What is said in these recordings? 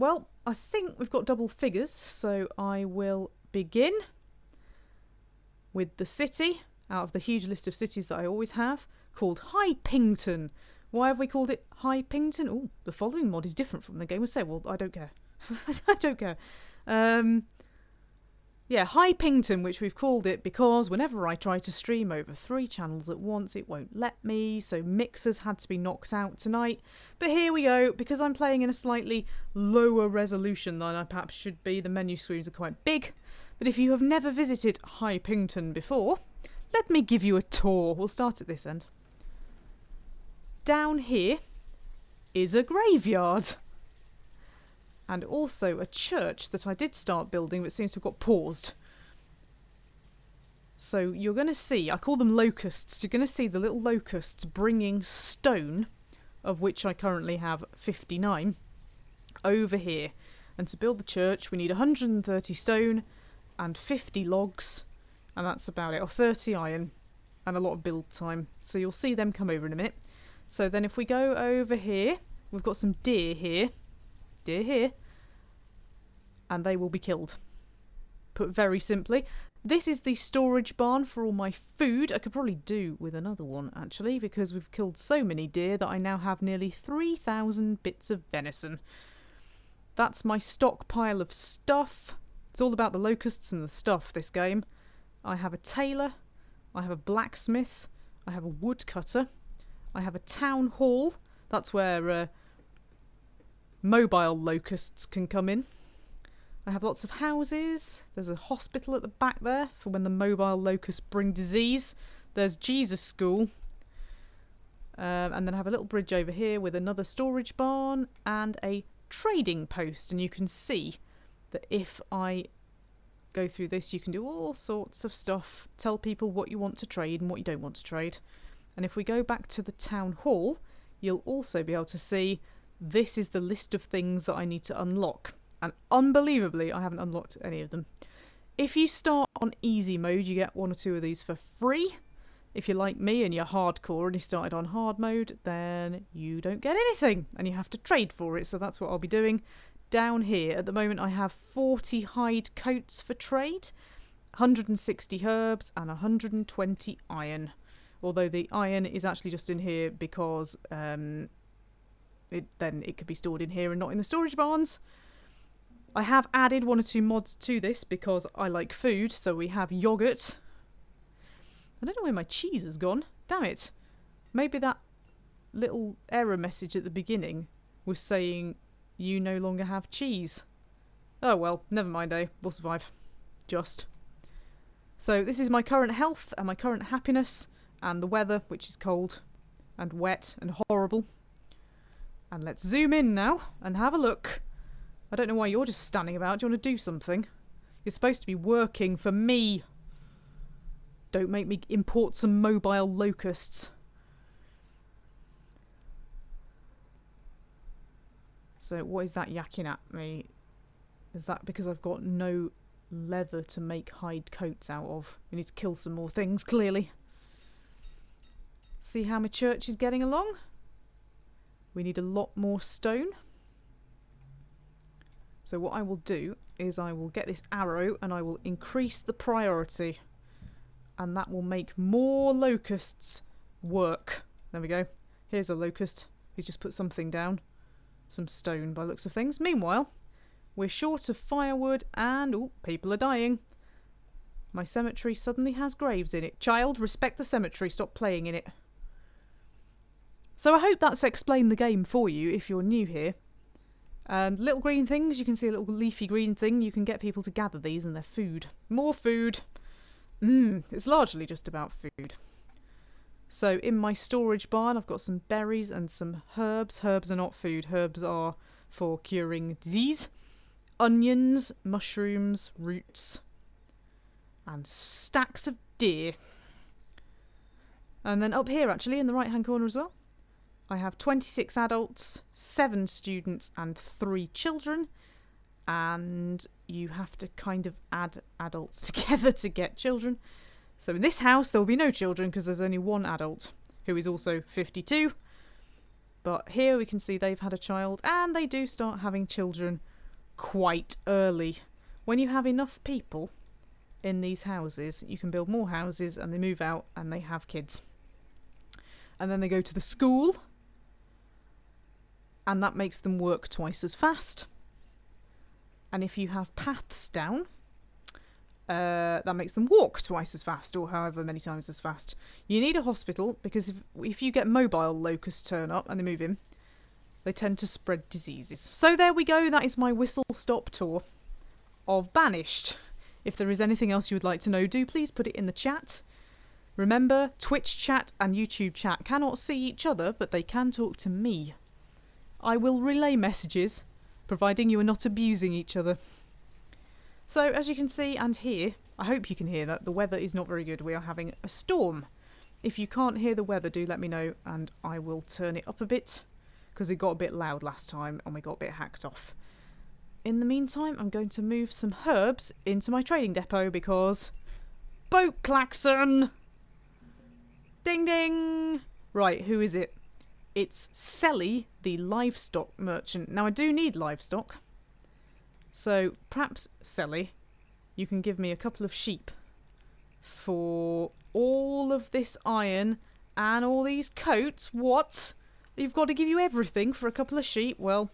well, I think we've got double figures, so I will begin with the city, out of the huge list of cities that I always have, called High Pington. Why have we called it High Pington? Oh, the following mod is different from the game. We'll say, well, I don't care. I don't care. Yeah, High Pington, which we've called it because whenever I try to stream over 3 channels at once, it won't let me, so mixers had to be knocked out tonight. But here we go, because I'm playing in a slightly lower resolution than I perhaps should be. The menu screens are quite big. But if you have never visited High Pington before, let me give you a tour. We'll start at this end. Down here is a graveyard. And also a church that I did start building but seems to have got paused. So you're going to see, I call them locusts, you're going to see the little locusts bringing stone, of which I currently have 59, over here. And to build the church we need 130 stone and 50 logs, and that's about it, or 30 iron, and a lot of build time. So you'll see them come over in a minute. So then if we go over here, we've got some deer here, and they will be killed. Put very simply. This is the storage barn for all my food. I could probably do with another one, actually, because we've killed so many deer that I now have nearly 3,000 bits of venison. That's my stockpile of stuff. It's all about the locusts and the stuff, this game. I have a tailor. I have a blacksmith. I have a woodcutter. I have a town hall. That's where mobile locusts can come in. I have lots of houses. There's a hospital at the back there for when the mobile locusts bring disease. There's Jesus School. And then I have a little bridge over here with another storage barn and a trading post. And you can see that if I go through this, you can do all sorts of stuff. Tell people what you want to trade and what you don't want to trade. And if we go back to the town hall, you'll also be able to see this is the list of things that I need to unlock. And unbelievably, I haven't unlocked any of them. If you start on easy mode, you get 1 or 2 of these for free. If you're like me and you're hardcore and you started on hard mode, then you don't get anything and you have to trade for it. So that's what I'll be doing. Down here, at the moment, I have 40 hide coats for trade, 160 herbs and 120 iron. Although the iron is actually just in here because it could be stored in here and not in the storage barns. I have added 1 or 2 mods to this because I like food, so we have yogurt. I don't know where my cheese has gone. Damn it. Maybe that little error message at the beginning was saying you no longer have cheese. Oh well, never mind, eh? We'll survive. Just. So this is my current health and my current happiness and the weather, which is cold and wet and horrible. And let's zoom in now and have a look. I don't know why you're just standing about. Do you want to do something? You're supposed to be working for me. Don't make me import some mobile locusts. So what is that yakking at me? Is that because I've got no leather to make hide coats out of? We need to kill some more things, clearly. See how my church is getting along? We need a lot more stone. So what I will do is I will get this arrow and I will increase the priority. And that will make more locusts work. There we go. Here's a locust. He's just put something down. Some stone by looks of things. Meanwhile, we're short of firewood and people are dying. My cemetery suddenly has graves in it. Child, respect the cemetery. Stop playing in it. So I hope that's explained the game for you if you're new here. Little green things, you can see a little leafy green thing. You can get people to gather these and they're food. More food. It's largely just about food. So in my storage barn, I've got some berries and some herbs. Herbs are not food. Herbs are for curing disease. Onions, mushrooms, roots, and stacks of deer. And then up here, actually, in the right-hand corner as well, I have 26 adults, 7 students, and 3 children. And you have to kind of add adults together to get children. So in this house, there will be no children because there's only 1 adult who is also 52. But here we can see they've had a child and they do start having children quite early. When you have enough people in these houses, you can build more houses and they move out and they have kids. And then they go to the school, and that makes them work twice as fast. And if you have paths down, that makes them walk twice as fast, or however many times as fast. You need a hospital, because if you get mobile locusts turn up and they move in, they tend to spread diseases. So there we go, that is my whistle-stop tour of Banished. If there is anything else you would like to know, do please put it in the chat. Remember, Twitch chat and YouTube chat cannot see each other, but they can talk to me. I will relay messages, providing you are not abusing each other. So, as you can see and hear, I hope you can hear that, the weather is not very good. We are having a storm. If you can't hear the weather, do let me know, and I will turn it up a bit, because it got a bit loud last time, and we got a bit hacked off. In the meantime, I'm going to move some herbs into my trading depot, because... boat klaxon! Ding ding! Right, who is it? It's Selly, the livestock merchant. Now, I do need livestock. So, perhaps, Selly, you can give me a couple of sheep for all of this iron and all these coats. What? You've got to give you everything for a couple of sheep? Well,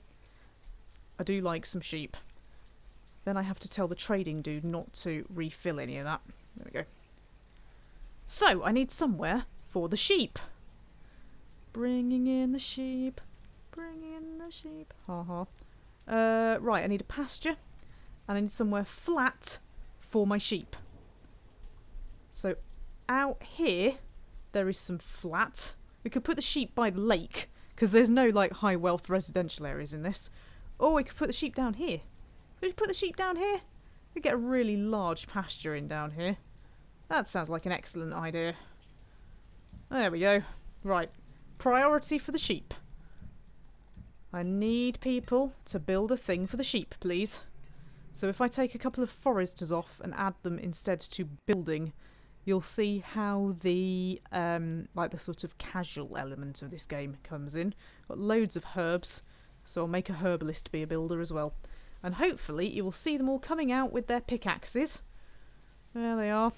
I do like some sheep. Then I have to tell the trading dude not to refill any of that. There we go. So, I need somewhere for the sheep. Bringing in the sheep. Bringing in the sheep. Ha ha. Right, I need a pasture. And I need somewhere flat for my sheep. So, out here, there is some flat. We could put the sheep by the lake, because there's no, like, high wealth residential areas in this. Or we could put the sheep down here. Could you put the sheep down here? We get a really large pasture in down here. That sounds like an excellent idea. There we go. Right. Priority for the sheep. I need people to build a thing for the sheep, please. So if I take a couple of foresters off and add them instead to building, you'll see how the like the sort of casual element of this game comes in. Got loads of herbs, so I'll make a herbalist be a builder as well. And hopefully you will see them all coming out with their pickaxes. There they are.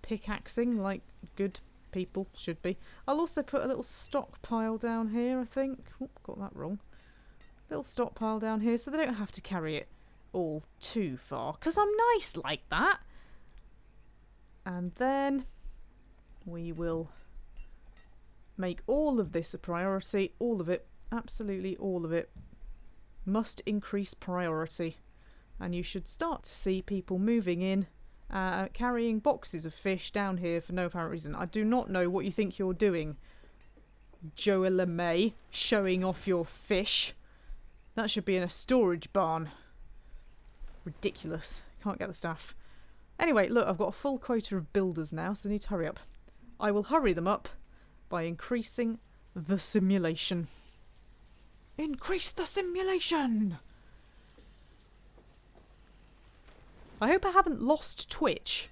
Pickaxing like good people should be. I'll also put a little stockpile down here, I think. Oop, got that wrong. Little stockpile down here so they don't have to carry it all too far. Because I'm nice like that. And then we will make all of this a priority. All of it. Absolutely all of it. Must increase priority. And you should start to see people moving in. Carrying boxes of fish down here for no apparent reason. I do not know what you think you're doing, Joella May, showing off your fish. That should be in a storage barn. Ridiculous. Can't get the staff. Anyway, look, I've got a full quota of builders now, so they need to hurry up. I will hurry them up by increasing the simulation. Increase the simulation! I hope I haven't lost Twitch.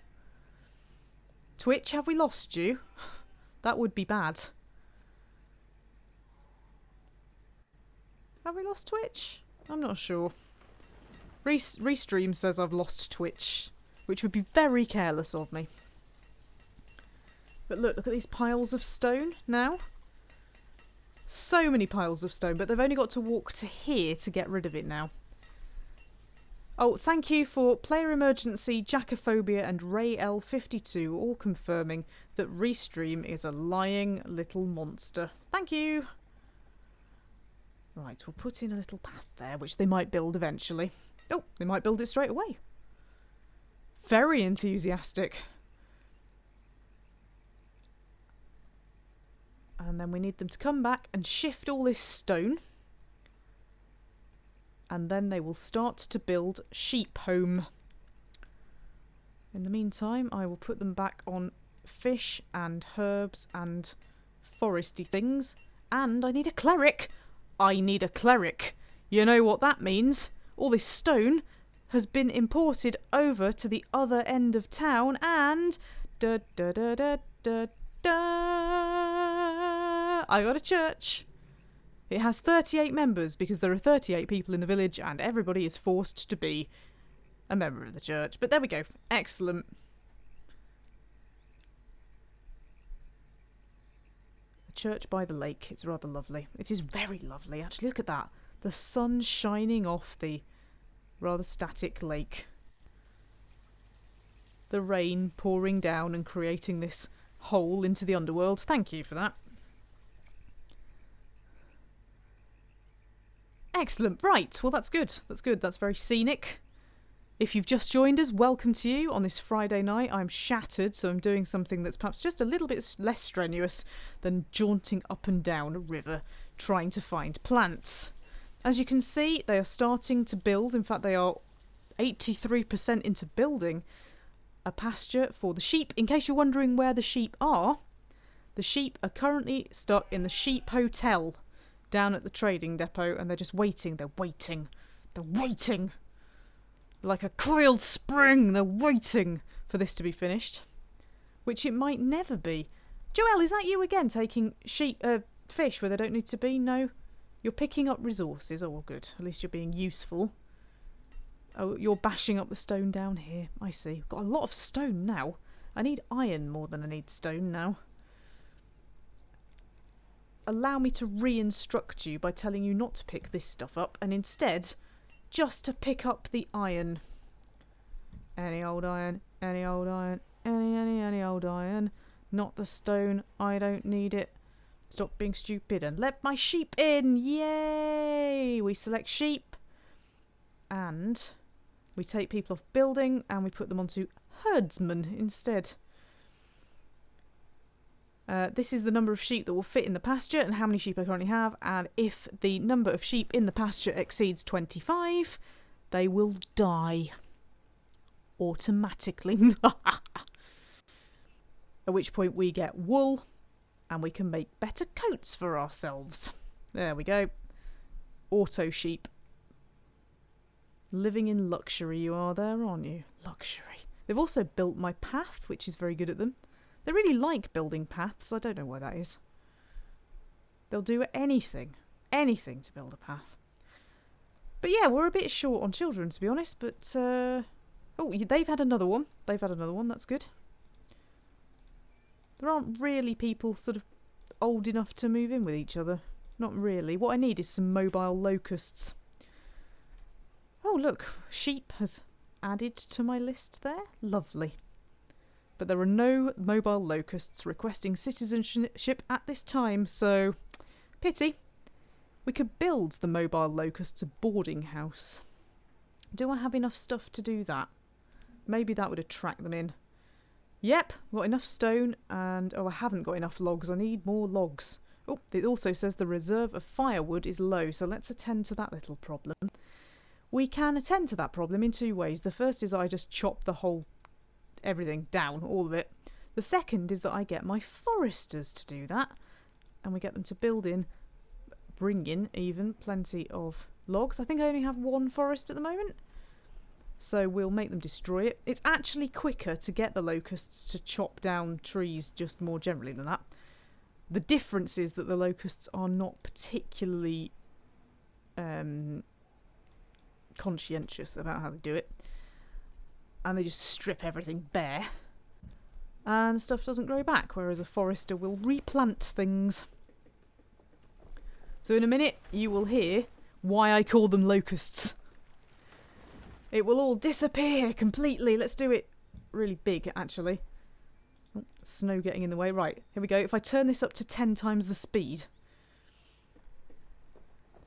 Twitch, have we lost you? That would be bad. Have we lost Twitch? I'm not sure. Restream says I've lost Twitch, which would be very careless of me. But look at these piles of stone now. So many piles of stone, but they've only got to walk to here to get rid of it now. Oh, thank you for Player Emergency, Jackophobia and Ray L52 all confirming that Restream is a lying little monster. Thank you! Right, we'll put in a little path there, which they might build eventually. Oh, they might build it straight away. Very enthusiastic. And then we need them to come back and shift all this stone. And then they will start to build sheep home. In the meantime, I will put them back on fish and herbs and foresty things. And I need a cleric. I need a cleric. You know what that means? All this stone has been imported over to the other end of town and... I got a church. It has 38 members because there are 38 people in the village and everybody is forced to be a member of the church. But there we go. Excellent. A church by the lake. It's rather lovely. It is very lovely. Actually, look at that. The sun shining off the rather static lake. The rain pouring down and creating this hole into the underworld. Thank you for that. Excellent. Right. Well, that's good. That's good. That's very scenic. If you've just joined us, welcome to you on this Friday night. I'm shattered, so I'm doing something that's perhaps just a little bit less strenuous than jaunting up and down a river trying to find plants. As you can see, they are starting to build. In fact, they are 83% into building a pasture for the sheep. In case you're wondering where the sheep are currently stuck in the sheep hotel down at the trading depot, and they're just waiting. They're waiting. Like a coiled spring, they're waiting for this to be finished. Which it might never be. Joelle, is that you again taking fish where they don't need to be? No? You're picking up resources. Oh, well, good. At least you're being useful. Oh, you're bashing up the stone down here. I see. Got a lot of stone now. I need iron more than I need stone now. Allow me to re-instruct you by telling you not to pick this stuff up and instead just to pick up the iron. Any old iron, any old iron, any old iron. Not the stone. I don't need it. Stop being stupid and let my sheep in. Yay! We select sheep and we take people off building and we put them onto herdsmen instead. This is the number of sheep that will fit in the pasture and how many sheep I currently have, and if the number of sheep in the pasture exceeds 25, they will die automatically. At which point we get wool and we can make better coats for ourselves. There we go. Auto sheep. Living in luxury you are there, aren't you? Luxury. They've also built my path, which is very good at them. They really like building paths. I don't know why that is. They'll do anything to build a path. But yeah, we're a bit short on children, to be honest. But, oh, they've had another one. That's good. There aren't really people sort of old enough to move in with each other. Not really. What I need is some mobile locusts. Oh, look. Sheep has added to my list there. Lovely. But there are no mobile locusts requesting citizenship at this time, so pity. We could build the mobile locusts a boarding house. Do I have enough stuff to do that? Maybe that would attract them in. Yep, got enough stone and... oh, I haven't got enough logs. I need more logs. Oh, it also says the reserve of firewood is low, so let's attend to that little problem. We can attend to that problem in two ways. The first is I just chop the whole... everything down, all of it. The second is that I get my foresters to do that, and we get them to bring in even plenty of logs. I think I only have one forest at the moment, so we'll make them destroy it. It's actually quicker to get the locusts to chop down trees just more generally than that. The difference is that the locusts are not particularly conscientious about how they do it. And they just strip everything bare. And stuff doesn't grow back, whereas a forester will replant things. So in a minute, you will hear why I call them locusts. It will all disappear completely. Let's do it really big, actually. Oh, snow getting in the way. Right, here we go. If I turn this up to 10 times the speed.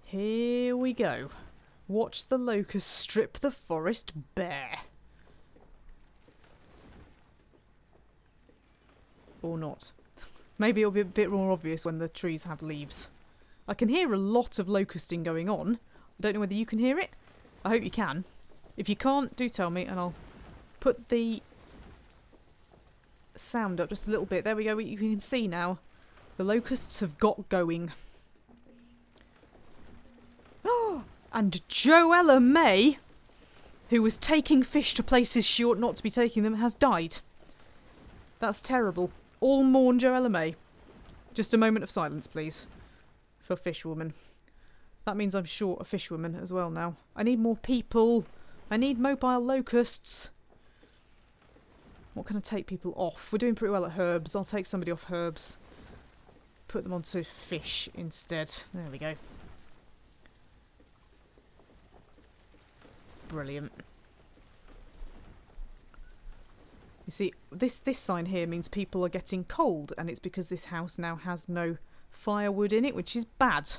Here we go. Watch the locusts strip the forest bare. Or not. Maybe it'll be a bit more obvious when the trees have leaves. I can hear a lot of locusting going on. I don't know whether you can hear it. I hope you can. If you can't, do tell me and I'll put the sound up just a little bit. There we go. You can see now. The locusts have got going. And Joella May, who was taking fish to places she ought not to be taking them, has died. That's terrible. All mourn Joella May. Just a moment of silence, please. for fishwoman. That means I'm short a fishwoman as well now. I need more people. I need mobile locusts. What can I take people off? We're doing pretty well at herbs. I'll take somebody off herbs. Put them onto fish instead. There we go. Brilliant. You see, this sign here means people are getting cold, and it's because this house now has no firewood in it, which is bad.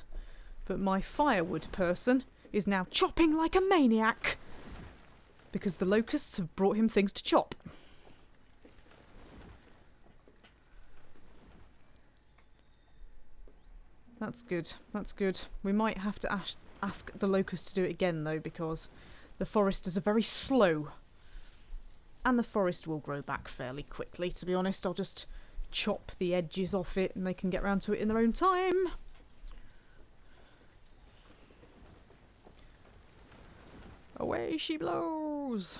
But my firewood person is now chopping like a maniac because the locusts have brought him things to chop. That's good. That's good. We might have to ask the locusts to do it again, though, because the foresters are very slow. And the forest will grow back fairly quickly, to be honest. I'll just chop the edges off it and they can get round to it in their own time. Away she blows!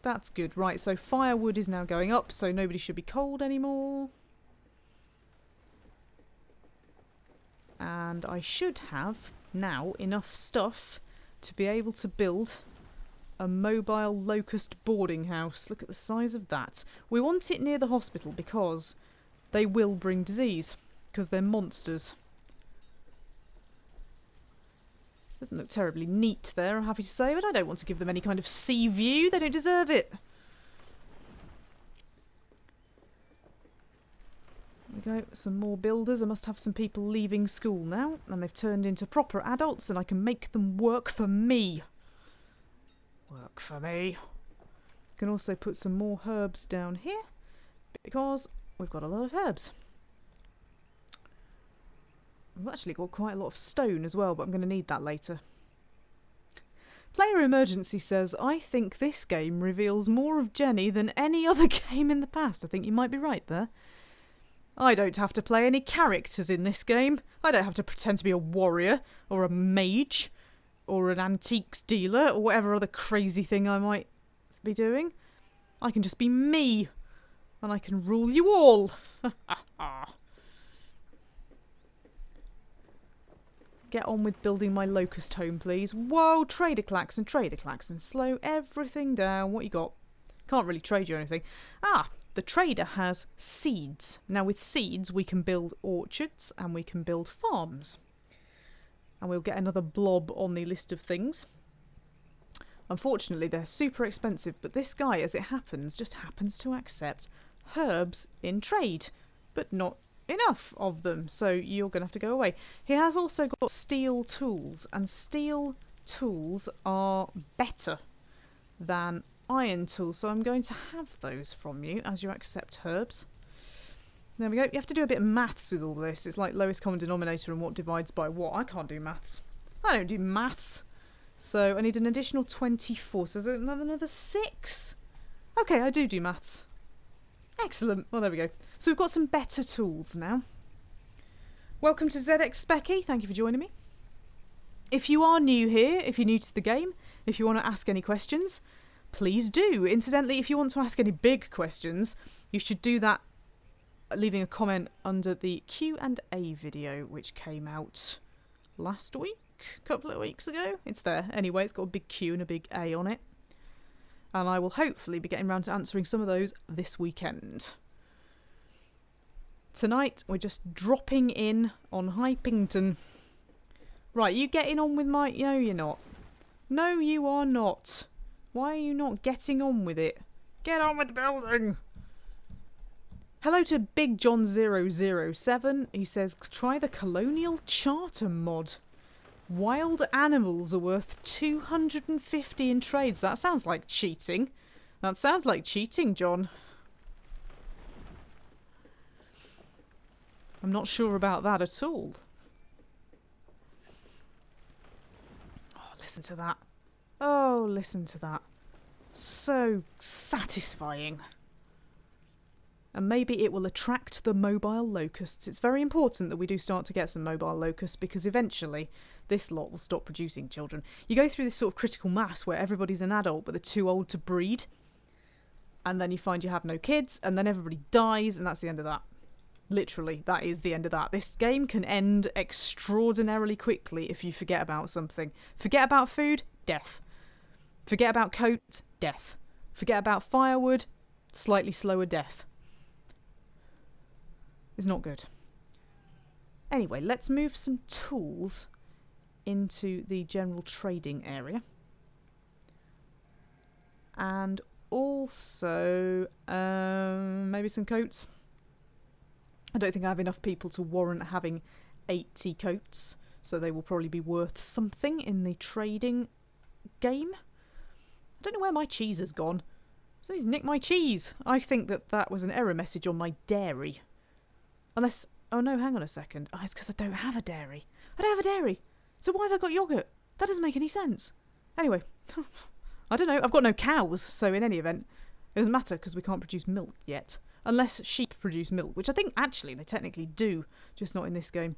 That's good. Right, so firewood is now going up, so nobody should be cold anymore. And I should have now enough stuff to be able to build a mobile locust boarding house. Look at the size of that. We want it near the hospital because they will bring disease, because they're monsters. Doesn't look terribly neat there, I'm happy to say, but I don't want to give them any kind of sea view. They don't deserve it. There we go, some more builders. I must have some people leaving school now, and they've turned into proper adults, and I can make them work for me. Work for me. Can also put some more herbs down here, because we've got a lot of herbs. We've actually got quite a lot of stone as well, but I'm going to need that later. Player Emergency says, I think this game reveals more of Jenny than any other game in the past. I think you might be right there. I don't have to play any characters in this game. I don't have to pretend to be a warrior, or a mage, or an antiques dealer, or whatever other crazy thing I might be doing. I can just be me, and I can rule you all. Get on with building my locust home, please. Whoa, trader klaxon, slow everything down. What you got? Can't really trade you anything. Ah, the trader has seeds. Now with seeds we can build orchards and we can build farms. And we'll get another blob on the list of things. Unfortunately they're super expensive, but this guy, as it happens, just happens to accept herbs in trade, but not enough of them, so you're going to have to go away. He has also got steel tools, and steel tools are better than iron tools, so I'm going to have those from you as you accept herbs. There we go. You have to do a bit of maths with all this. It's like lowest common denominator and what divides by what. I can't do maths. I don't do maths. So I need an additional 24, so there's another 6. Okay, I do maths. Excellent. Well, there we go. So we've got some better tools now. Welcome to ZX Specky. Thank you for joining me. If you are new here, if you're new to the game, if you want to ask any questions, please do. Incidentally, if you want to ask any big questions, you should do that leaving a comment under the Q&A video, which came out last week, a couple of weeks ago. It's there. Anyway, it's got a big Q and a big A on it. And I will hopefully be getting around to answering some of those this weekend. Tonight, we're just dropping in on High Pington. Right, you getting on with my... No, you're not. No, you are not. Why are you not getting on with it? Get on with the building! Hello to Big John 007. He says, try the Colonial Charter mod. Wild animals are worth 250 in trades. That sounds like cheating. That sounds like cheating, John. I'm not sure about that at all. Oh, listen to that. Oh, listen to that. So satisfying. And maybe it will attract the mobile locusts. It's very important that we do start to get some mobile locusts, because eventually this lot will stop producing children. You go through this sort of critical mass where everybody's an adult but they're too old to breed. And then you find you have no kids, and then everybody dies, and that's the end of that. Literally, that is the end of that. This game can end extraordinarily quickly if you forget about something. Forget about food, death. Forget about coat, death. Forget about firewood, slightly slower death. It's not good. Anyway, let's move some tools into the general trading area. And also, maybe some coats. I don't think I have enough people to warrant having 80 coats, so they will probably be worth something in the trading game. I don't know where my cheese has gone. Somebody's nicked my cheese. I think that was an error message on my dairy. Unless... Oh no, hang on a second. Oh, it's because I don't have a dairy. I don't have a dairy. So why have I got yoghurt? That doesn't make any sense. Anyway, I don't know. I've got no cows, so in any event, it doesn't matter because we can't produce milk yet. Unless sheep produce milk, which I think actually they technically do, just not in this game.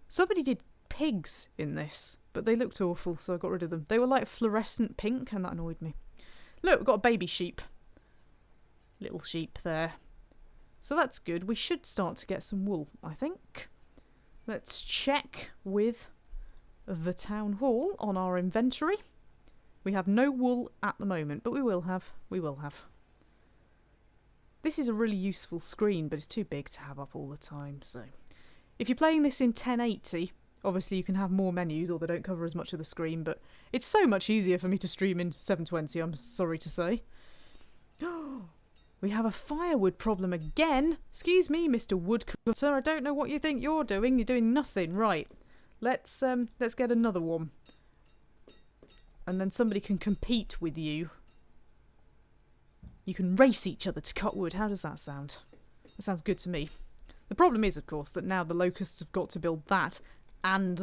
Somebody did pigs in this, but they looked awful, so I got rid of them. They were like fluorescent pink, and that annoyed me. Look, we've got a baby sheep. Little sheep there. So that's good. We should start to get some wool, I think. Let's check with the town hall on our inventory. We have no wool at the moment, but we will have. We will have. This is a really useful screen, but it's too big to have up all the time. So, if you're playing this in 1080, obviously you can have more menus, or they don't cover as much of the screen, but it's so much easier for me to stream in 720, I'm sorry to say. We have a firewood problem again. Excuse me, Mr. Woodcutter, I don't know what you think you're doing. You're doing nothing. Right. Let's get another one. And then somebody can compete with you. You can race each other to cut wood. How does that sound? That sounds good to me. The problem is, of course, that now the locusts have got to build that, and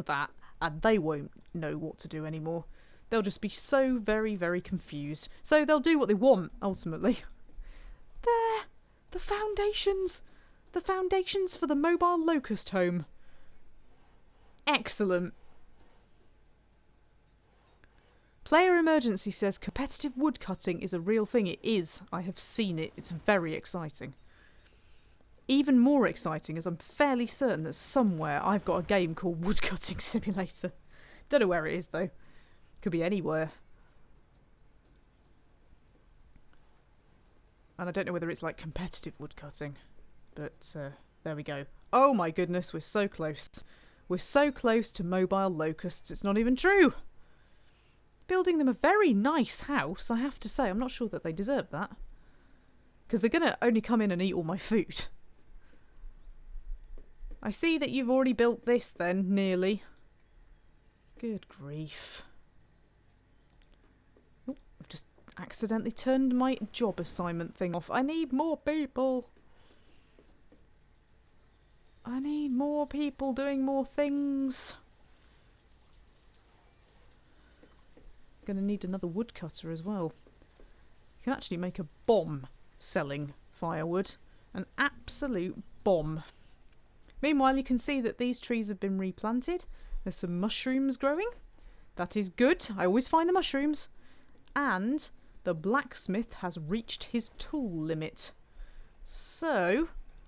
they won't know what to do anymore. They'll just be so very, very confused. So they'll do what they want, ultimately. There! The foundations! The foundations for the mobile locust home. Excellent. Player Emergency says competitive woodcutting is a real thing. It is. I have seen it. It's very exciting. Even more exciting is I'm fairly certain that somewhere I've got a game called Woodcutting Simulator. Don't know where it is though. Could be anywhere. And I don't know whether it's like competitive woodcutting. But there we go. Oh my goodness, we're so close. We're so close to mobile locusts. It's not even true. Building them a very nice house, I have to say. I'm not sure that they deserve that. Because they're going to only come in and eat all my food. I see that you've already built this then, nearly. Good grief. Oh, I've just accidentally turned my job assignment thing off. I need more people. I need more people doing more things. Going to need another woodcutter as well. You can actually make a bomb selling firewood. An absolute bomb. Meanwhile, you can see that these trees have been replanted. There's some mushrooms growing. That is good. I always find the mushrooms. And the blacksmith has reached his tool limit. So,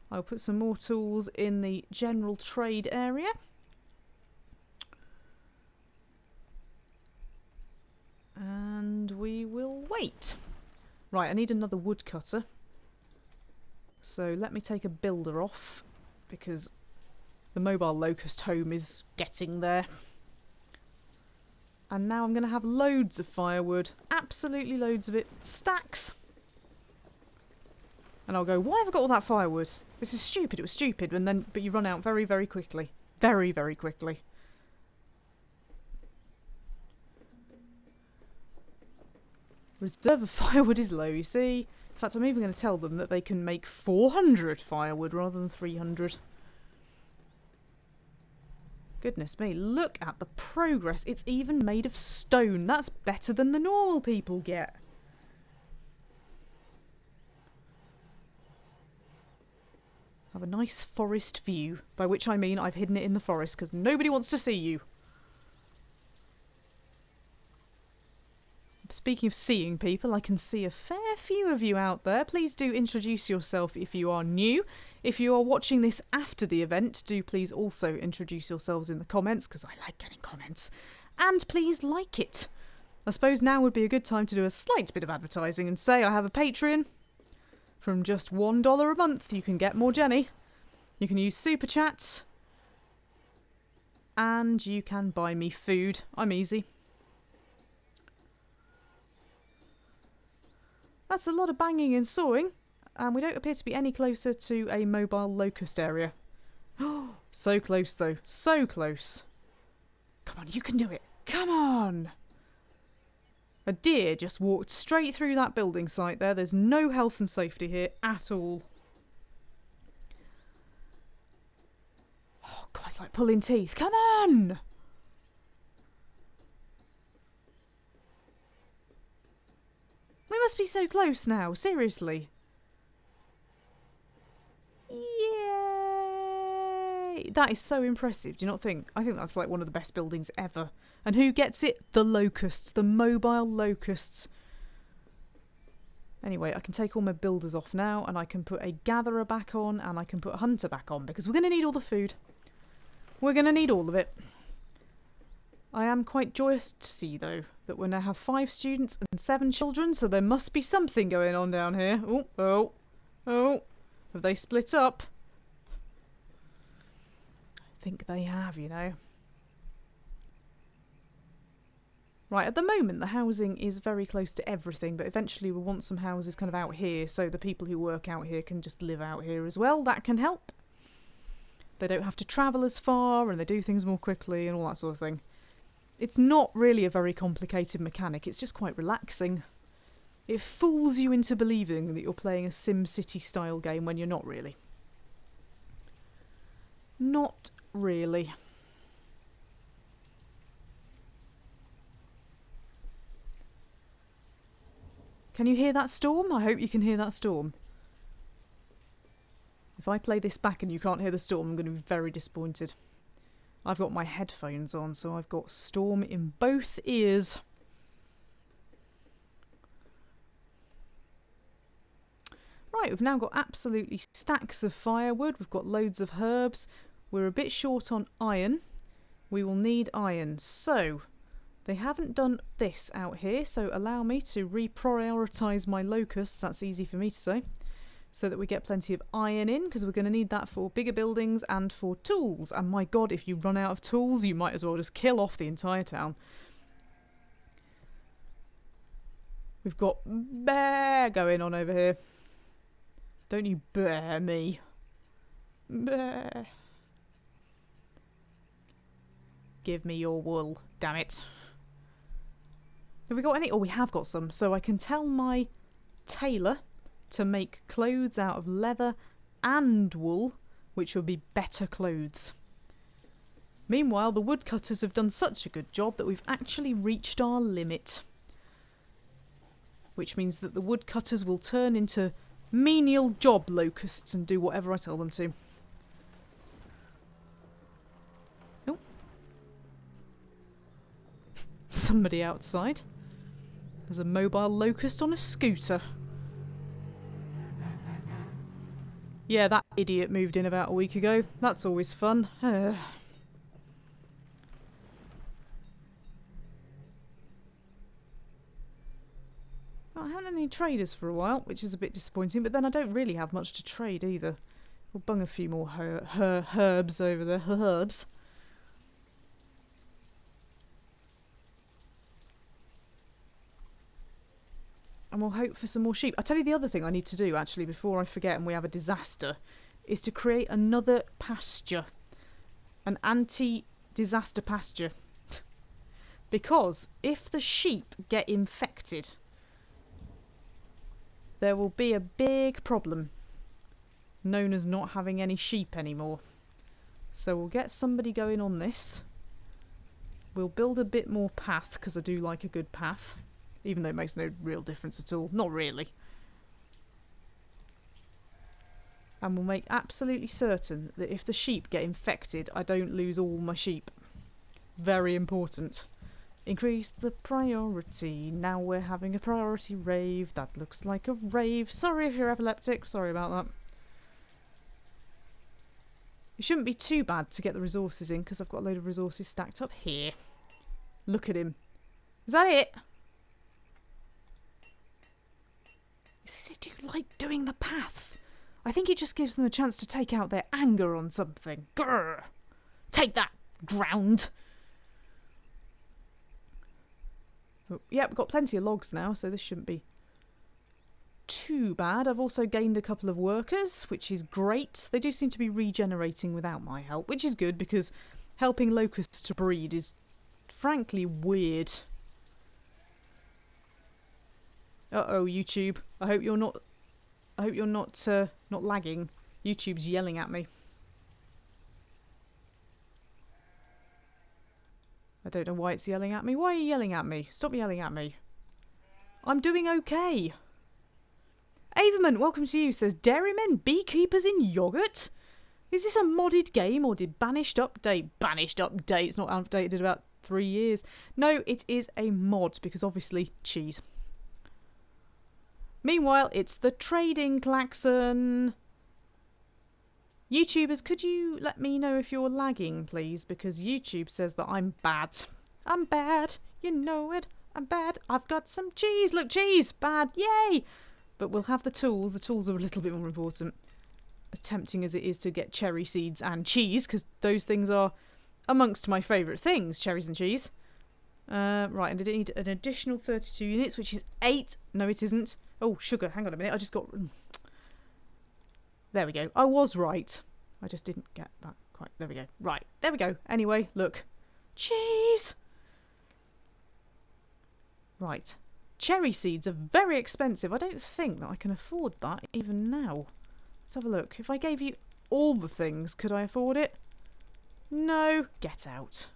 I'll put some more tools in the general trade area. And we will wait. Right, I need another woodcutter. So let me take a builder off, because the mobile locust home is getting there. And now I'm going to have loads of firewood. Absolutely loads of it. Stacks. And I'll go, why have I got all that firewood? This is stupid. It was stupid. But you run out very, very quickly. Very, very quickly. Reserve of firewood is low, you see. In fact, I'm even going to tell them that they can make 400 firewood rather than 300. Goodness me, look at the progress. It's even made of stone. That's better than the normal people get. Have a nice forest view, by which I mean I've hidden it in the forest because nobody wants to see you. Speaking of seeing people, I can see a fair few of you out there. Please do introduce yourself if you are new. If you are watching this after the event, do please also introduce yourselves in the comments, because I like getting comments. And please like it. I suppose now would be a good time to do a slight bit of advertising and say I have a Patreon. From just $1 a month, you can get more Jenny. You can use Super Chats. And you can buy me food. I'm easy. That's a lot of banging and sawing. And we don't appear to be any closer to a mobile locust area. Oh, so close though. So close. Come on, you can do it. Come on! A deer just walked straight through that building site there. There's no health and safety here at all. Oh, God, it's like pulling teeth. Come on! We must be so close now, seriously. Yay! That is so impressive, do you not think? I think that's like one of the best buildings ever. And who gets it? The locusts, the mobile locusts. Anyway, I can take all my builders off now, and I can put a gatherer back on, and I can put a hunter back on, because we're going to need all the food. We're going to need all of it. I am quite joyous to see, though, that we now have 5 students and 7 children, so there must be something going on down here. Oh. Have they split up? I think they have, you know. Right, at the moment the housing is very close to everything, but eventually we'll want some houses kind of out here so the people who work out here can just live out here as well. That can help. They don't have to travel as far and they do things more quickly and all that sort of thing. It's not really a very complicated mechanic, it's just quite relaxing. It fools you into believing that you're playing a SimCity style game when you're not really. Not really. Can you hear that storm? I hope you can hear that storm. If I play this back and you can't hear the storm, I'm going to be very disappointed. I've got my headphones on, so I've got storm in both ears. Right, we've now got absolutely stacks of firewood. We've got loads of herbs. We're a bit short on iron. We will need iron. So, they haven't done this out here, so allow me to reprioritise my locusts. That's easy for me to say. So that we get plenty of iron in, because we're going to need that for bigger buildings and for tools. And my God, if you run out of tools, you might as well just kill off the entire town. We've got bear going on over here. Don't you bear me. Bear. Give me your wool, damn it. Have we got any? Oh, we have got some. So I can tell my tailor to make clothes out of leather and wool, which would be better clothes. Meanwhile, the woodcutters have done such a good job that we've actually reached our limit. Which means that the woodcutters will turn into menial job locusts and do whatever I tell them to. Oh. Somebody outside. There's a mobile locust on a scooter. Yeah, that idiot moved in about a week ago. That's always fun. I haven't had any traders for a while, which is a bit disappointing, but then I don't really have much to trade either. We'll bung a few more herbs over there. Herbs. And we'll hope for some more sheep. I'll tell you the other thing I need to do, actually, before I forget and we have a disaster, is to create another pasture. An anti-disaster pasture. Because if the sheep get infected, there will be a big problem, known as not having any sheep anymore. So we'll get somebody going on this. We'll build a bit more path, because I do like a good path. Even though it makes no real difference at all. Not really. And we'll make absolutely certain that if the sheep get infected, I don't lose all my sheep. Very important. Increase the priority. Now we're having a priority rave. That looks like a rave. Sorry if you're epileptic. Sorry about that. It shouldn't be too bad to get the resources in because I've got a load of resources stacked up here. Look at him. Is that it? You see, they do like doing the path. I think it just gives them a chance to take out their anger on something. Grr! Take that, ground! Oh, yeah, we've got plenty of logs now, so this shouldn't be too bad. I've also gained a couple of workers, which is great. They do seem to be regenerating without my help, which is good because helping locusts to breed is frankly weird. Uh-oh, YouTube. I hope you're not not lagging. YouTube's yelling at me. I don't know why it's yelling at me. Why are you yelling at me? Stop yelling at me. I'm doing okay. Averman, welcome to you, says Dairymen, Beekeepers in Yogurt? Is this a modded game or did Banished update? Banished update, it's not updated in about 3 years. No, it is a mod because obviously cheese. Meanwhile, it's the trading klaxon. YouTubers, could you let me know if you're lagging, please? Because YouTube says that I'm bad. I'm bad. You know it. I'm bad. I've got some cheese. Look, cheese. Bad. Yay. But we'll have the tools. The tools are a little bit more important. As tempting as it is to get cherry seeds and cheese, because those things are amongst my favourite things, cherries and cheese. Right, and I need an additional 32 units, which is 8. No, it isn't. Oh, sugar. Hang on a minute. I just got... There we go. I was right. I just didn't get that quite. There we go. Right. There we go. Anyway, look. Cheese! Right. Cherry seeds are very expensive. I don't think that I can afford that even now. Let's have a look. If I gave you all the things, could I afford it? No. Get out.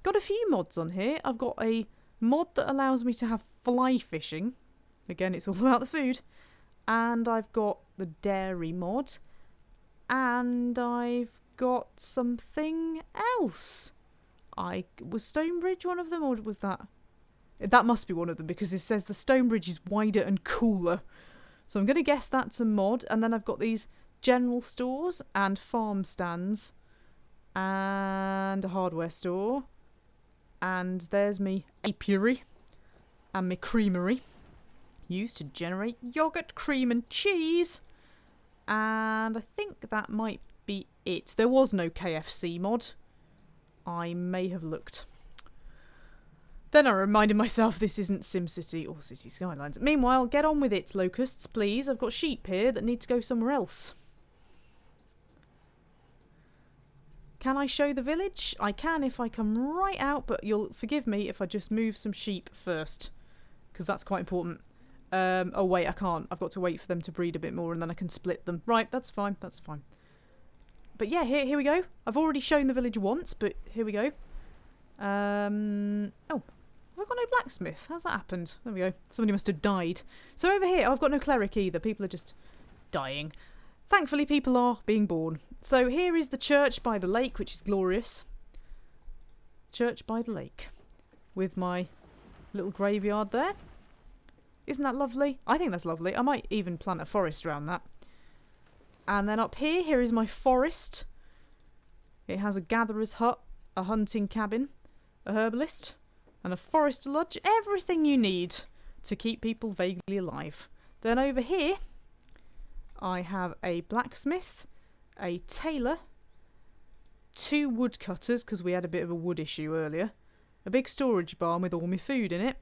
Got a few mods on here. I've got a mod that allows me to have fly fishing. Again, it's all about the food. And I've got the dairy mod. And I've got something else. Was Stonebridge one of them, or was that... That must be one of them, because it says the Stonebridge is wider and cooler. So I'm going to guess that's a mod. And then I've got these general stores and farm stands. And a hardware store. And there's me apiary. And my creamery. Used to generate yogurt, cream and cheese. And I think that might be it. There was no KFC mod. I may have looked. Then I reminded myself this isn't SimCity or City Skylines. Meanwhile, get on with it, locusts, please. I've got sheep here that need to go somewhere else. Can I show the village? I can if I come right out, but you'll forgive me if I just move some sheep first. Because that's quite important. Oh wait, I can't. I've got to wait for them to breed a bit more and then I can split them. Right, that's fine, that's fine. But yeah, here we go. I've already shown the village once, but here we go. Oh, have I got no blacksmith? How's that happened? There we go. Somebody must have died. So over here, I've got no cleric either. People are just dying. Thankfully, people are being born. So here is the church by the lake, which is glorious. Church by the lake. With my little graveyard there. Isn't that lovely? I think that's lovely. I might even plant a forest around that. And then up here is my forest. It has a gatherer's hut, a hunting cabin, a herbalist, and a forester lodge. Everything you need to keep people vaguely alive. Then over here, I have a blacksmith, a tailor, 2 woodcutters, because we had a bit of a wood issue earlier, a big storage barn with all my food in it.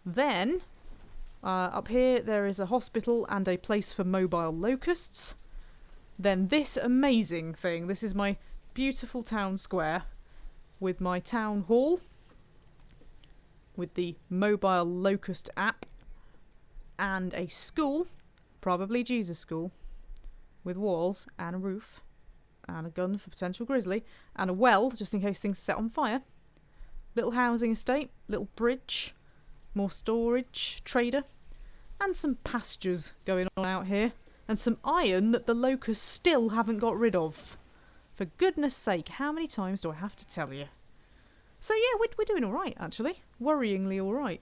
Then, up here there is a hospital and a place for mobile locusts. Then this amazing thing, this is my beautiful town square with my town hall, with the mobile locust app, and a school, probably Jesus school, with walls and a roof, and a gun for potential grizzly, and a well, just in case things set on fire. Little housing estate, little bridge, more storage, trader, and some pastures going on out here, and some iron that the locusts still haven't got rid of. For goodness sake, how many times do I have to tell you? So yeah, we're doing alright, actually. Worryingly alright.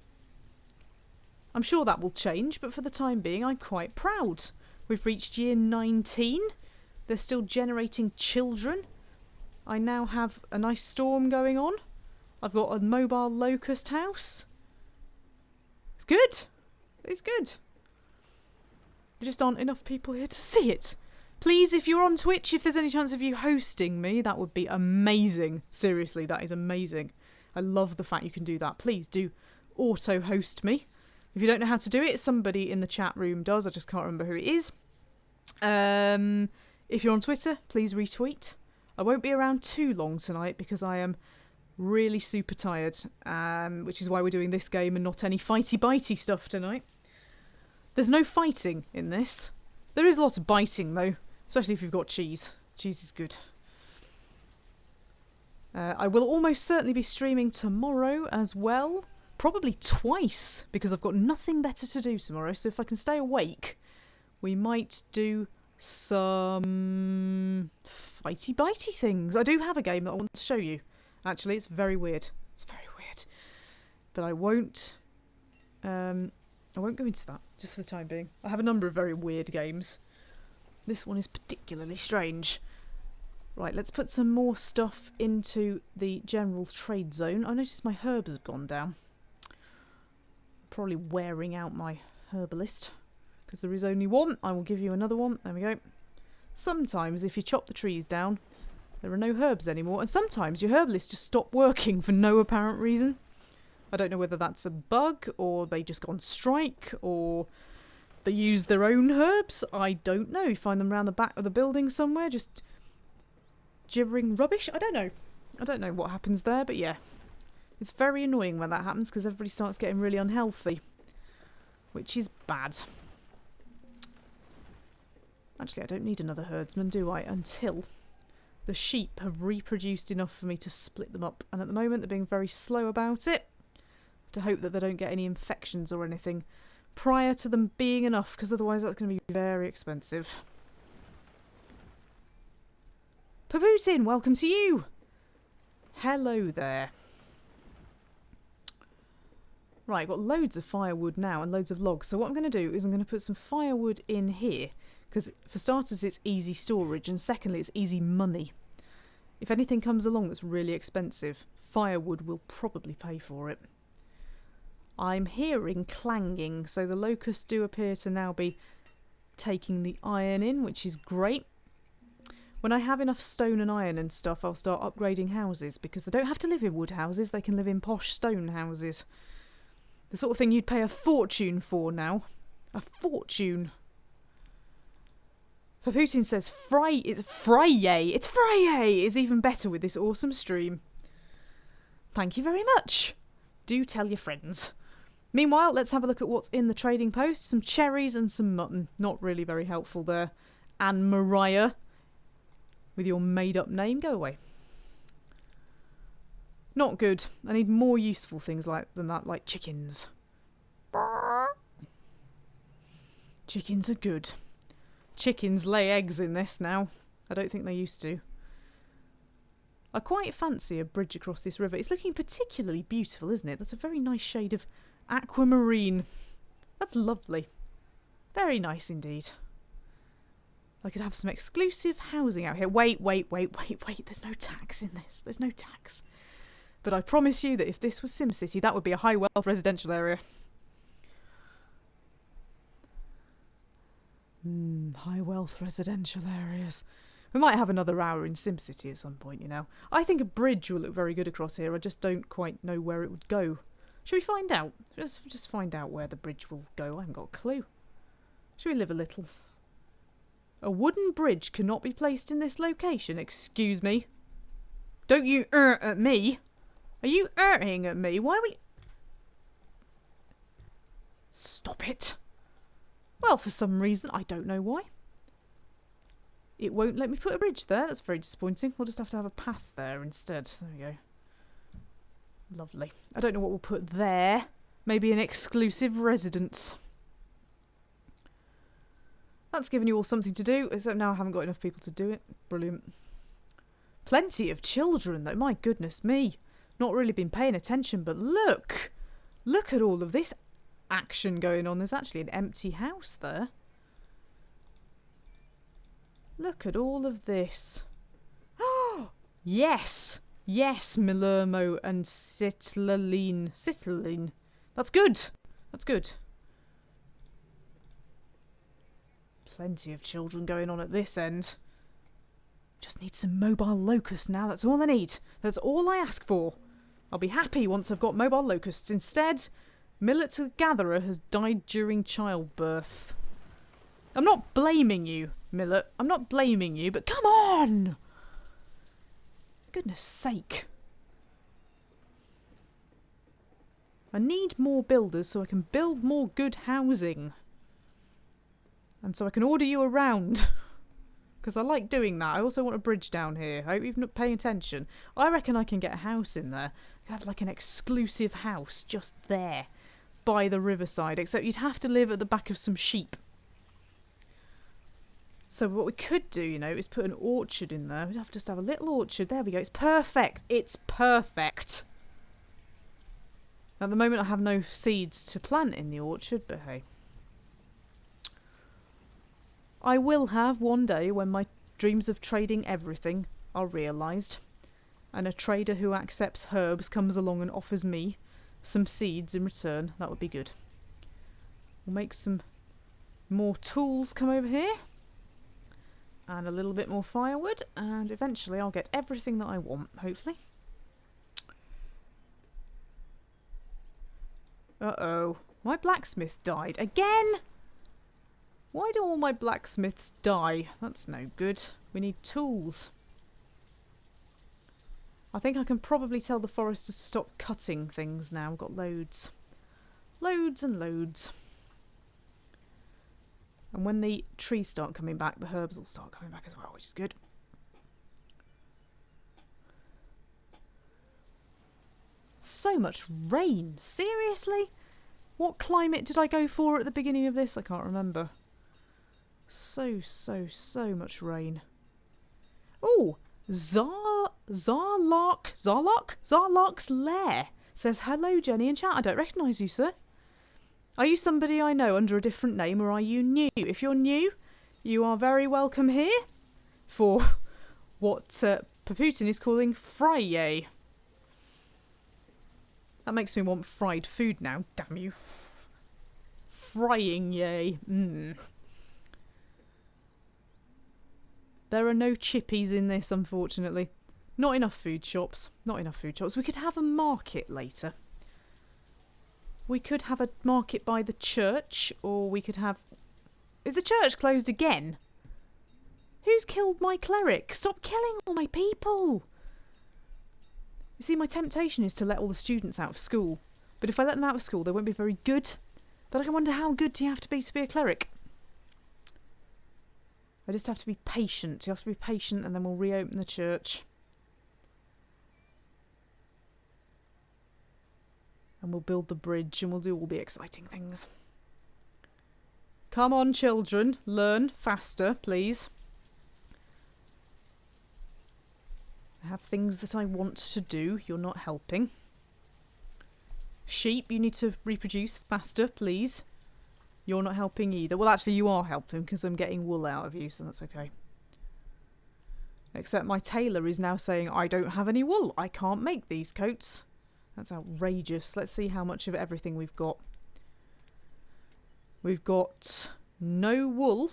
I'm sure that will change, but for the time being, I'm quite proud We've reached year 19. They're still generating children. I now have a nice storm going on. I've got a mobile locust house. It's good. It's good. There just aren't enough people here to see it. Please, if you're on Twitch, if there's any chance of you hosting me, that would be amazing. Seriously, that is amazing. I love the fact you can do that. Please do auto-host me. If you don't know how to do it, somebody in the chat room does. I just can't remember who it is. If you're on Twitter, please retweet. I won't be around too long tonight because I am really super tired, which is why we're doing this game and not any fighty-bitey stuff tonight. There's no fighting in this. There is a lot of biting, though, especially if you've got cheese. Cheese is good. I will almost certainly be streaming tomorrow as well. Probably twice, because I've got nothing better to do tomorrow. So if I can stay awake, we might do some fighty-bitey things. I do have a game that I want to show you. Actually, it's very weird. It's very weird. But I won't go into that, just for the time being. I have a number of very weird games. This one is particularly strange. Right, let's put some more stuff into the general trade zone. I noticed my herbs have gone down. Probably wearing out my herbalist. Because there is only one. I will give you another one. There we go. Sometimes, if you chop the trees down, there are no herbs anymore. And sometimes your herbalists just stop working for no apparent reason. I don't know whether that's a bug, or they just go on strike, or they use their own herbs. I don't know. You find them around the back of the building somewhere, just gibbering rubbish. I don't know. I don't know what happens there, but yeah. It's very annoying when that happens, because everybody starts getting really unhealthy. Which is bad. Actually, I don't need another herdsman, do I? Until the sheep have reproduced enough for me to split them up. And at the moment, they're being very slow about it. To hope that they don't get any infections or anything prior to them being enough, because otherwise that's going to be very expensive. Paputin, welcome to you. Hello there. Right, I've got loads of firewood now and loads of logs. So what I'm going to do is I'm going to put some firewood in here, because for starters it's easy storage, and secondly it's easy money. If anything comes along that's really expensive, firewood will probably pay for it. I'm hearing clanging, so the locusts do appear to now be taking the iron in, which is great. When I have enough stone and iron and stuff, I'll start upgrading houses, because they don't have to live in wood houses, they can live in posh stone houses. The sort of thing you'd pay a fortune for now. A fortune. Paputin says it's Friday. It's Friday is even better with this awesome stream. Thank you very much. Do tell your friends. Meanwhile, let's have a look at what's in the trading post. Some cherries and some mutton. Not really very helpful there. And Mariah, with your made-up name, go away. Not good. I need more useful things than that, like chickens. Chickens are good. Chickens lay eggs in this now. I don't think they used to. I quite fancy a bridge across this river. It's looking particularly beautiful, isn't it? That's a very nice shade of aquamarine. That's lovely. Very nice indeed. I could have some exclusive housing out here. Wait. There's no tax in this. There's no tax. But I promise you that if this was SimCity, that would be a high wealth residential area. High wealth residential areas. We might have another hour in SimCity at some point, you know. I think a bridge will look very good across here. I just don't quite know where it would go. Should we find out? Just find out where the bridge will go. I haven't got a clue. Should we live a little? A wooden bridge cannot be placed in this location. Excuse me. Don't you at me. Are you erring at me? Why are we... Stop it. Well, for some reason, I don't know why. It won't let me put a bridge there. That's very disappointing. We'll just have to have a path there instead. There we go. Lovely. I don't know what we'll put there. Maybe an exclusive residence. That's given you all something to do, except now I haven't got enough people to do it. Brilliant. Plenty of children, though. My goodness me. Not really been paying attention, but look! Look at all of this action going on. There's actually an empty house there. Look at all of this. Yes! Yes, Milermo and Citlaline. Citlaline. That's good! That's good. Plenty of children going on at this end. Just need some mobile locusts now. That's all I need. That's all I ask for. I'll be happy once I've got mobile locusts. Instead, Millet the Gatherer has died during childbirth. I'm not blaming you, Millet. I'm not blaming you, but come on! Goodness sake. I need more builders so I can build more good housing. And so I can order you around. Because I like doing that. I also want a bridge down here. I hope you're not paying attention. I reckon I can get a house in there. I could have like an exclusive house just there. By the riverside. Except you'd have to live at the back of some sheep. So what we could do, you know, is put an orchard in there. We'd have to just have a little orchard. There we go. It's perfect. It's perfect. At the moment I have no seeds to plant in the orchard, but hey. I will have one day when my dreams of trading everything are realised. And a trader who accepts herbs comes along and offers me some seeds in return. That would be good. We'll make some more tools come over here. And a little bit more firewood. And eventually I'll get everything that I want, hopefully. Uh-oh. My blacksmith died. Again? Why do all my blacksmiths die? That's no good. We need tools. I think I can probably tell the foresters to stop cutting things now. We've got loads. Loads and loads. And when the trees start coming back, the herbs will start coming back as well, which is good. So much rain. Seriously? What climate did I go for at the beginning of this? I can't remember. So much rain. Oh, Zarlock's lair says, hello, Jenny and chat. I don't recognise you, sir. Are you somebody I know under a different name, or are you new? If you're new, you are very welcome here for what Paputin is calling Friday. That makes me want fried food now, damn you. Frying yay. There are no chippies in this, unfortunately. Not enough food shops. Not enough food shops. We could have a market later. We could have a market by the church, or we could have... Is the church closed again? Who's killed my cleric? Stop killing all my people! You see, my temptation is to let all the students out of school. But if I let them out of school, they won't be very good. But I wonder how good do you have to be a cleric? I just have to be patient. You have to be patient and then we'll reopen the church. And we'll build the bridge and we'll do all the exciting things. Come on, children. Learn faster, please. I have things that I want to do. You're not helping. Sheep, you need to reproduce faster, please. You're not helping either. Well, actually, you are helping because I'm getting wool out of you, so that's okay. Except my tailor is now saying, I don't have any wool. I can't make these coats. That's outrageous. Let's see how much of everything we've got. We've got no wool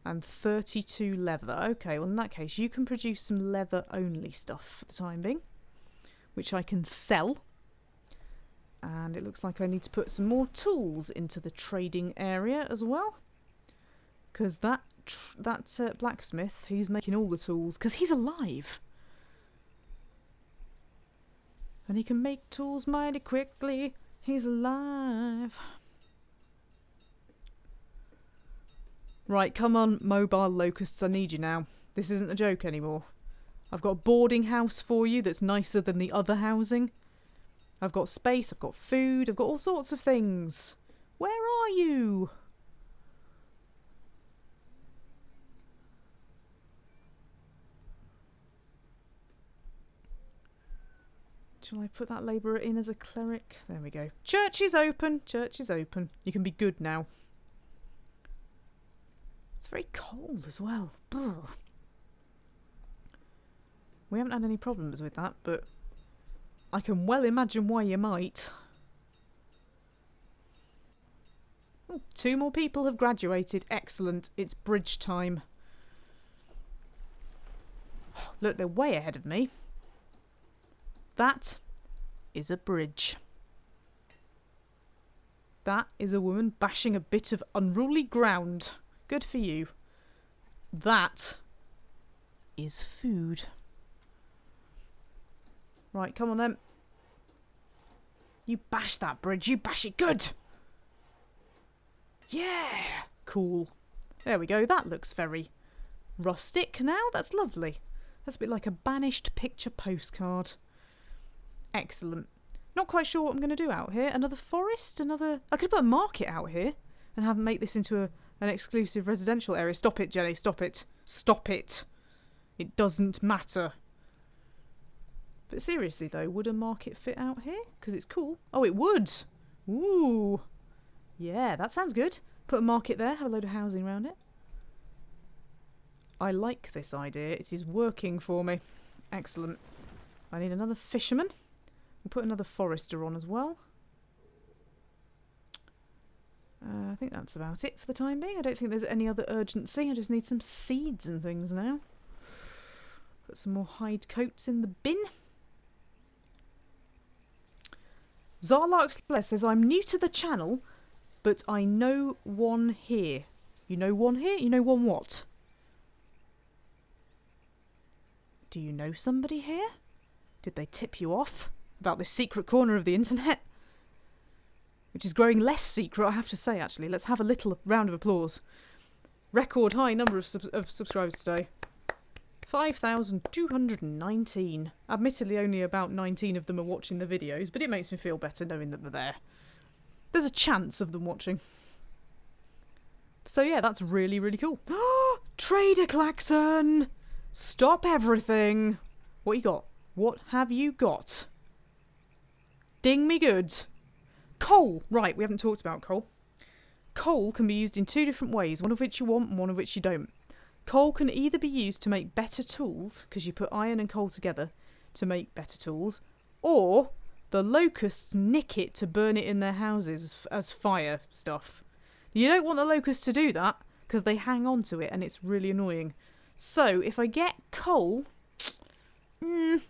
and 32 leather. Okay, well, in that case, you can produce some leather-only stuff for the time being, which I can sell. And it looks like I need to put some more tools into the trading area as well. Because that blacksmith, he's making all the tools. Because he's alive. And he can make tools mighty quickly. He's alive. Right, come on, mobile locusts. I need you now. This isn't a joke anymore. I've got a boarding house for you that's nicer than the other housing. I've got space, I've got food, I've got all sorts of things. Where are you? Shall I put that labourer in as a cleric? There we go. Church is open. Church is open. You can be good now. It's very cold as well. Brr. We haven't had any problems with that, but I can well imagine why you might. Oh, 2 more people have graduated. Excellent. It's bridge time. Oh, look, they're way ahead of me. That is a bridge. That is a woman bashing a bit of unruly ground. Good for you. That is food. Right, come on then. You bash that bridge. You bash it good. Yeah. Cool. There we go. That looks very rustic now. That's lovely. That's a bit like a Banished picture postcard. Excellent. Not quite sure what I'm going to do out here. Another forest? I could put a market out here and make this into an exclusive residential area. Stop it, Jenny. Stop it. Stop it. It doesn't matter. But seriously, though, would a market fit out here? Because it's cool. Oh, it would. Ooh. Yeah, that sounds good. Put a market there. Have a load of housing around it. I like this idea. It is working for me. Excellent. I need another fisherman. We'll put another forester on as well. I think that's about it for the time being. I don't think there's any other urgency. I just need some seeds and things now. Put some more hide coats in the bin. Zarlark's says, I'm new to the channel, but I know one here. You know one here? You know one what? Do you know somebody here? Did they tip you off about this secret corner of the internet? Which is growing less secret, I have to say, actually. Let's have a little round of applause. Record high number of subscribers today. 5,219. Admittedly, only about 19 of them are watching the videos, but it makes me feel better knowing that they're there. There's a chance of them watching. So yeah, that's really, really cool. Trader Klaxon! Stop everything! What you got? What have you got? Ding me good. Coal! Right, we haven't talked about coal. Coal can be used in 2 different ways, one of which you want and one of which you don't. Coal can either be used to make better tools, because you put iron and coal together to make better tools, or the locusts nick it to burn it in their houses as fire stuff. You don't want the locusts to do that, because they hang on to it and it's really annoying. So, if I get coal, I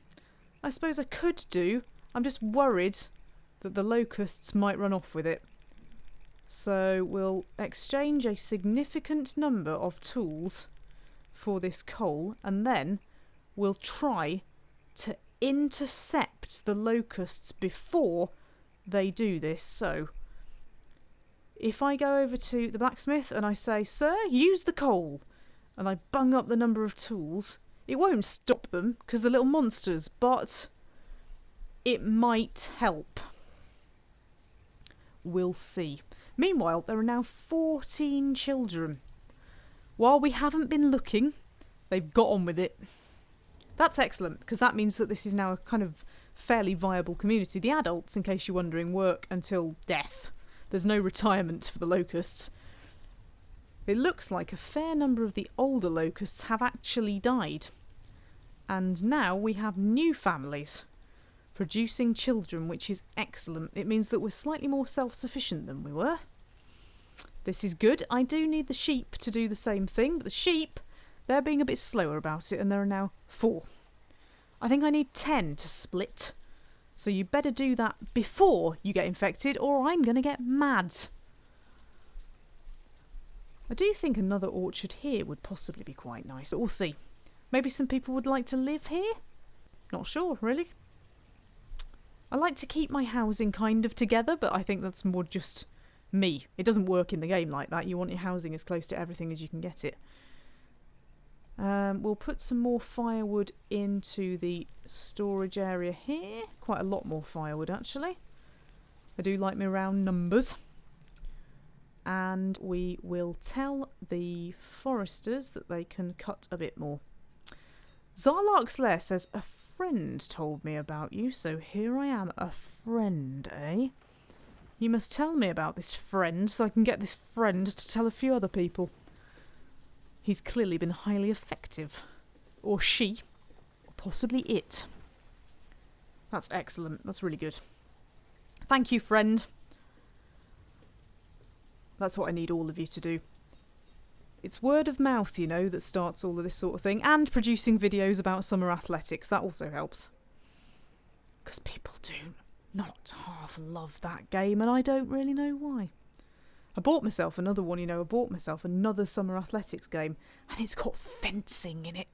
suppose I could do. I'm just worried that the locusts might run off with it. So, we'll exchange a significant number of tools for this coal, and then we'll try to intercept the locusts before they do this. So, if I go over to the blacksmith and I say, sir, use the coal, and I bung up the number of tools, it won't stop them, because they're little monsters, but it might help. We'll see. Meanwhile, there are now 14 children. While we haven't been looking, they've got on with it. That's excellent, because that means that this is now a kind of fairly viable community. The adults, in case you're wondering, work until death. There's no retirement for the locusts. It looks like a fair number of the older locusts have actually died. And now we have new families producing children, which is excellent. It means that we're slightly more self-sufficient than we were. This is good. I do need the sheep to do the same thing, but the sheep, they're being a bit slower about it, and there are now 4. I think I need 10 to split. So you better do that before you get infected, or I'm going to get mad. I do think another orchard here would possibly be quite nice, but we'll see. Maybe some people would like to live here? Not sure, really. I like to keep my housing kind of together, but I think that's more just me. It doesn't work in the game like that. You want your housing as close to everything as you can get it. We'll put some more firewood into the storage area here. Quite a lot more firewood, actually. I do like my round numbers. And we will tell the foresters that they can cut a bit more. Zarlark's Lair says, a friend told me about you, so here I am. A friend, eh? You must tell me about this friend so I can get this friend to tell a few other people. He's clearly been highly effective. Or she. Possibly it. That's excellent. That's really good. Thank you, friend. That's what I need all of you to do. It's word of mouth, you know, that starts all of this sort of thing. And producing videos about summer athletics. That also helps. Because people do not half love that game, and I don't really know why. I bought myself another one, you know. I bought myself another summer athletics game, and it's got fencing in it.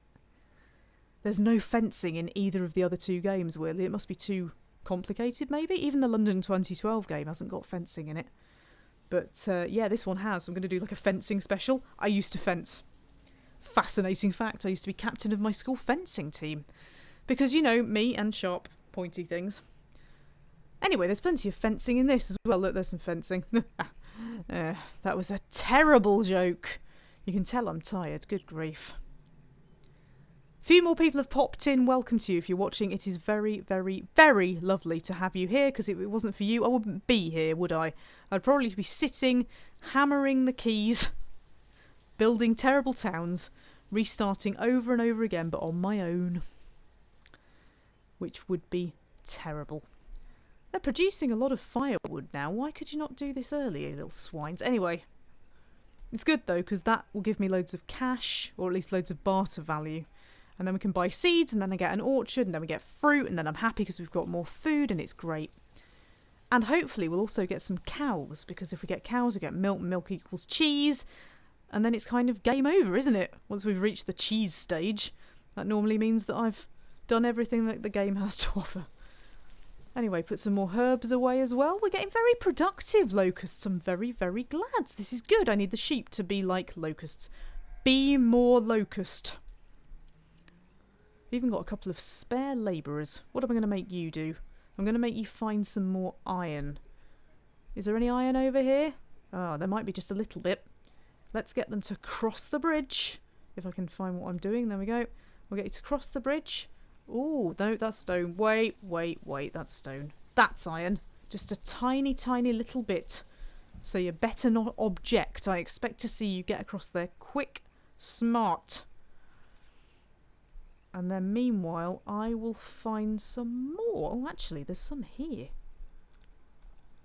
There's no fencing in either of the other two games, weirdly. It must be too complicated, maybe? Even the London 2012 game hasn't got fencing in it. But, yeah, this one has. I'm going to do, like, a fencing special. I used to fence. Fascinating fact, I used to be captain of my school fencing team. Because, you know, me and sharp, pointy things. Anyway, there's plenty of fencing in this as well. Look, there's some fencing. That was a terrible joke. You can tell I'm tired. Good grief. Few more people have popped in. Welcome to you if you're watching. It is very, very, very lovely to have you here, because if it wasn't for you, I wouldn't be here, would I? I'd probably be sitting, hammering the keys, building terrible towns, restarting over and over again, but on my own. Which would be terrible. They're producing a lot of firewood now. Why could you not do this earlier, you little swines? Anyway, it's good though, because that will give me loads of cash, or at least loads of barter value. And then we can buy seeds, and then I get an orchard, and then we get fruit, and then I'm happy because we've got more food, and it's great. And hopefully we'll also get some cows, because if we get cows, we get milk, milk equals cheese, and then it's kind of game over, isn't it? Once we've reached the cheese stage, that normally means that I've done everything that the game has to offer. Anyway, put some more herbs away as well. We're getting very productive, locusts. I'm very, very glad. This is good. I need the sheep to be like locusts. Be more locust. We've even got a couple of spare labourers. What am I going to make you do? I'm going to make you find some more iron. Is there any iron over here? Oh, there might be just a little bit. Let's get them to cross the bridge. If I can find what I'm doing. There we go. We'll get you to cross the bridge. Oh, no, that's stone. Wait, that's stone. That's iron. Just a tiny, tiny little bit. So you better not object. I expect to see you get across there quick, smart. And then meanwhile, I will find some more. Oh, actually, there's some here.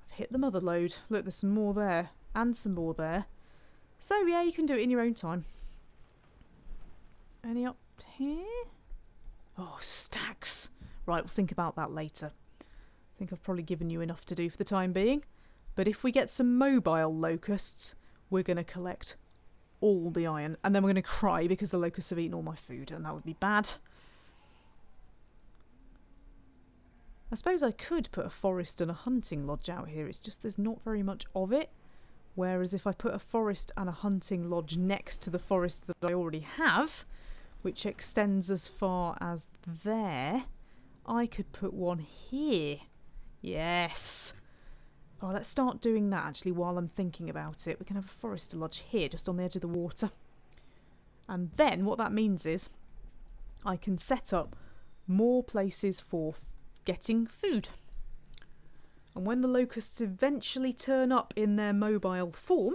I've hit the mother lode. Look, there's some more there. And some more there. So, yeah, you can do it in your own time. Any up here? Oh, stacks. Right, we'll think about that later. I think I've probably given you enough to do for the time being. But if we get some mobile locusts, we're going to collect all the iron. And then we're going to cry because the locusts have eaten all my food. And that would be bad. I suppose I could put a forest and a hunting lodge out here. It's just there's not very much of it. Whereas if I put a forest and a hunting lodge next to the forest that I already have, which extends as far as there, I could put one here. Yes. Oh, let's start doing that actually while I'm thinking about it. We can have a forest lodge here, just on the edge of the water. And then what that means is I can set up more places for getting food. And when the locusts eventually turn up in their mobile form,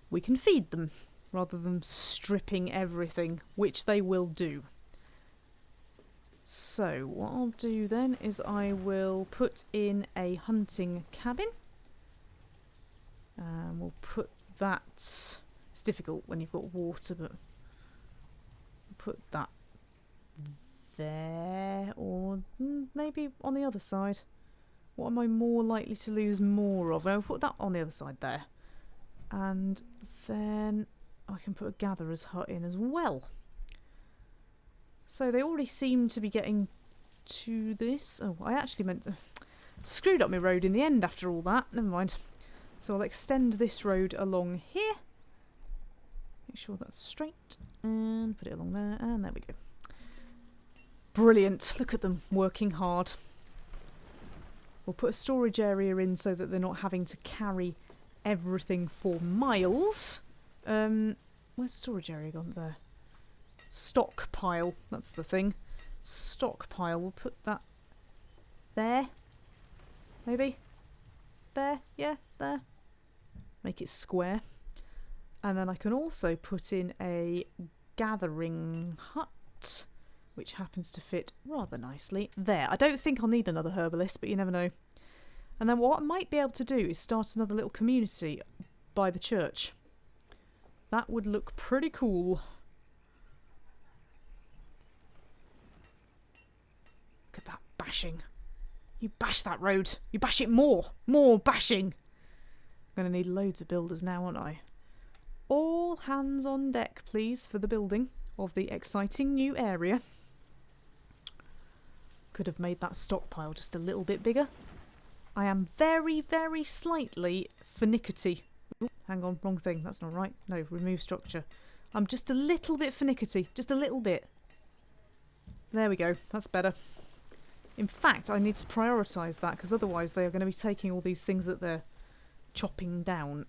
we can feed them, rather than stripping everything, which they will do. So, what I'll do then is I will put in a hunting cabin. And we'll put that... It's difficult when you've got water, but... We'll put that there, or maybe on the other side. What am I more likely to lose more of? I'll put that on the other side there. And then I can put a gatherer's hut in as well. So they already seem to be getting to this. Oh, I actually meant to... Screwed up my road in the end after all that. Never mind. So I'll extend this road along here. Make sure that's straight. And put it along there. And there we go. Brilliant. Look at them working hard. We'll put a storage area in so that they're not having to carry everything for miles. Where's the storage area gone? There. Stockpile. That's the thing. Stockpile. We'll put that there. Maybe? There? Yeah, there. Make it square. And then I can also put in a gathering hut, which happens to fit rather nicely there. I don't think I'll need another herbalist, but you never know. And then what I might be able to do is start another little community by the church. That would look pretty cool. Look at that bashing. You bash that road. You bash it more. More bashing. I'm going to need loads of builders now, aren't I? All hands on deck, please, for the building of the exciting new area. Could have made that stockpile just a little bit bigger. I am very, very slightly finickety. Ooh, hang on, wrong thing. That's not right. No, remove structure. I'm just a little bit finickety. Just a little bit. There we go. That's better. In fact, I need to prioritise that, because otherwise they are going to be taking all these things that they're chopping down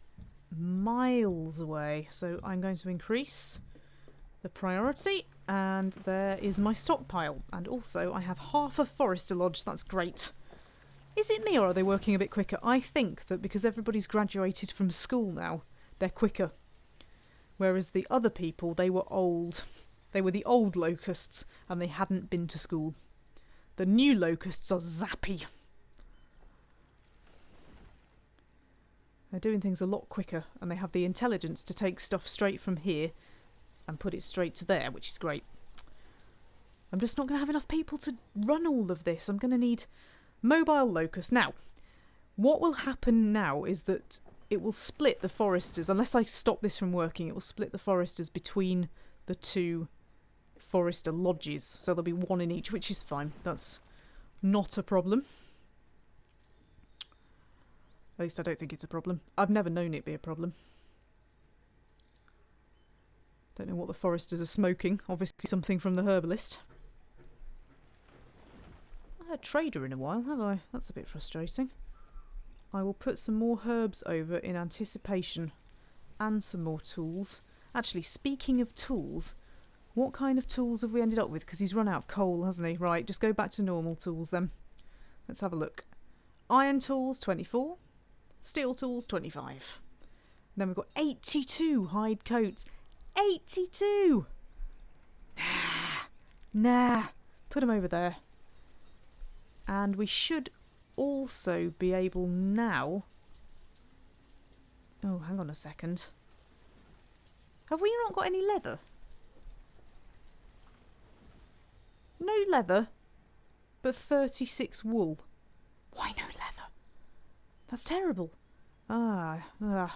miles away. So I'm going to increase the priority, and there is my stockpile. And also I have half a Forester Lodge. That's great. Is it me, or are they working a bit quicker? I think that because everybody's graduated from school now, they're quicker. Whereas the other people, they were old. They were the old locusts, and they hadn't been to school. The new locusts are zappy. They're doing things a lot quicker, and they have the intelligence to take stuff straight from here and put it straight to there, which is great. I'm just not going to have enough people to run all of this. I'm going to need mobile locusts. Now, what will happen now is that it will split the foresters. Unless I stop this from working, it will split the foresters between the two Forester lodges, so there'll be one in each, which is fine. That's not a problem. At least I don't think it's a problem. I've never known it be a problem. Don't know what the foresters are smoking. Obviously something from the herbalist. I haven't had a trader in a while, have I? That's a bit frustrating. I will put some more herbs over in anticipation, and some more tools. Actually, speaking of tools, what kind of tools have we ended up with? Because he's run out of coal, hasn't he? Right, just go back to normal tools then. Let's have a look. Iron tools, 24. Steel tools, 25. And then we've got 82 hide coats. 82! Nah. Put them over there. And we should also be able now... Oh, hang on a second. Have we not got any leather? No leather, but 36 wool. Why no leather? That's terrible. Well,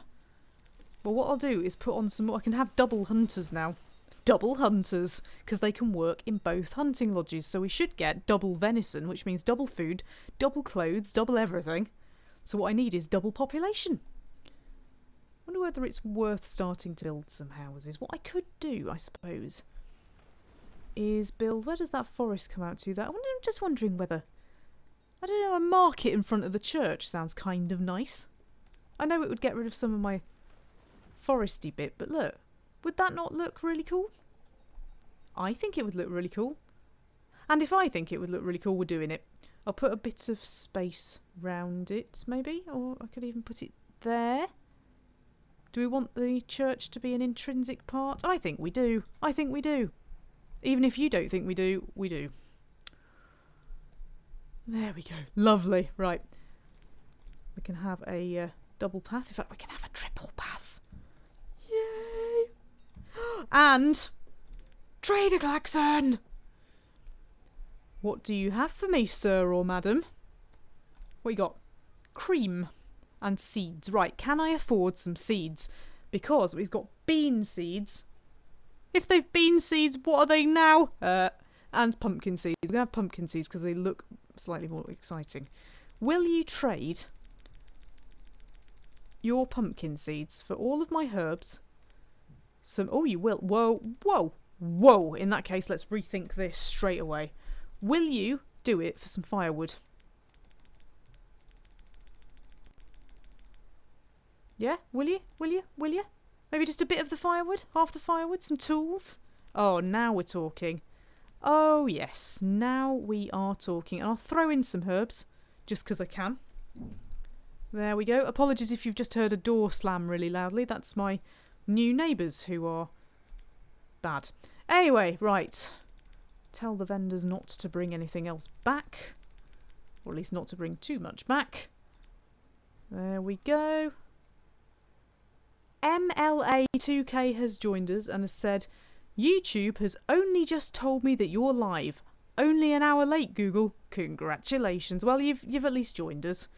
what I'll do is put on some more. I can have double hunters now. Double hunters, because they can work in both hunting lodges. So we should get double venison, which means double food, double clothes, double everything. So what I need is double population. I wonder whether it's worth starting to build some houses. What I could do, I suppose, is build... Where does that forest come out to? I'm just wondering whether... I don't know, a market in front of the church sounds kind of nice. I know it would get rid of some of my foresty bit, but look, would that not look really cool? I think it would look really cool. And if I think it would look really cool, we're doing it. I'll put a bit of space round it, maybe, or I could even put it there. Do we want the church to be an intrinsic part? I think we do. I think we do. Even if you don't think we do, we do. There we go. Lovely. Right. We can have a double path. In fact, we can have a triple path. Yay! And Trader Klaxon! What do you have for me, sir or madam? What you got? Cream and seeds. Right, can I afford some seeds? Because we've got bean seeds. If they've bean seeds, what are they now? And pumpkin seeds. We're going to have pumpkin seeds because they look slightly more exciting. Will you trade your pumpkin seeds for all of my herbs? Some... Oh, you will. Whoa, whoa, whoa. In that case, let's rethink this straight away. Will you do it for some firewood? Yeah? Will you? Will you? Will you? Maybe just a bit of the firewood? Half the firewood? Some tools? Oh, now we're talking. Oh, yes. Now we are talking. And I'll throw in some herbs, just because I can. There we go. Apologies if you've just heard a door slam really loudly. That's my new neighbours who are bad. Anyway, right. Tell the vendors not to bring anything else back. Or at least not to bring too much back. There we go. MLA2K has joined us and has said, YouTube has only just told me that you're live. Only an hour late, Google. Congratulations. Well, you've at least joined us.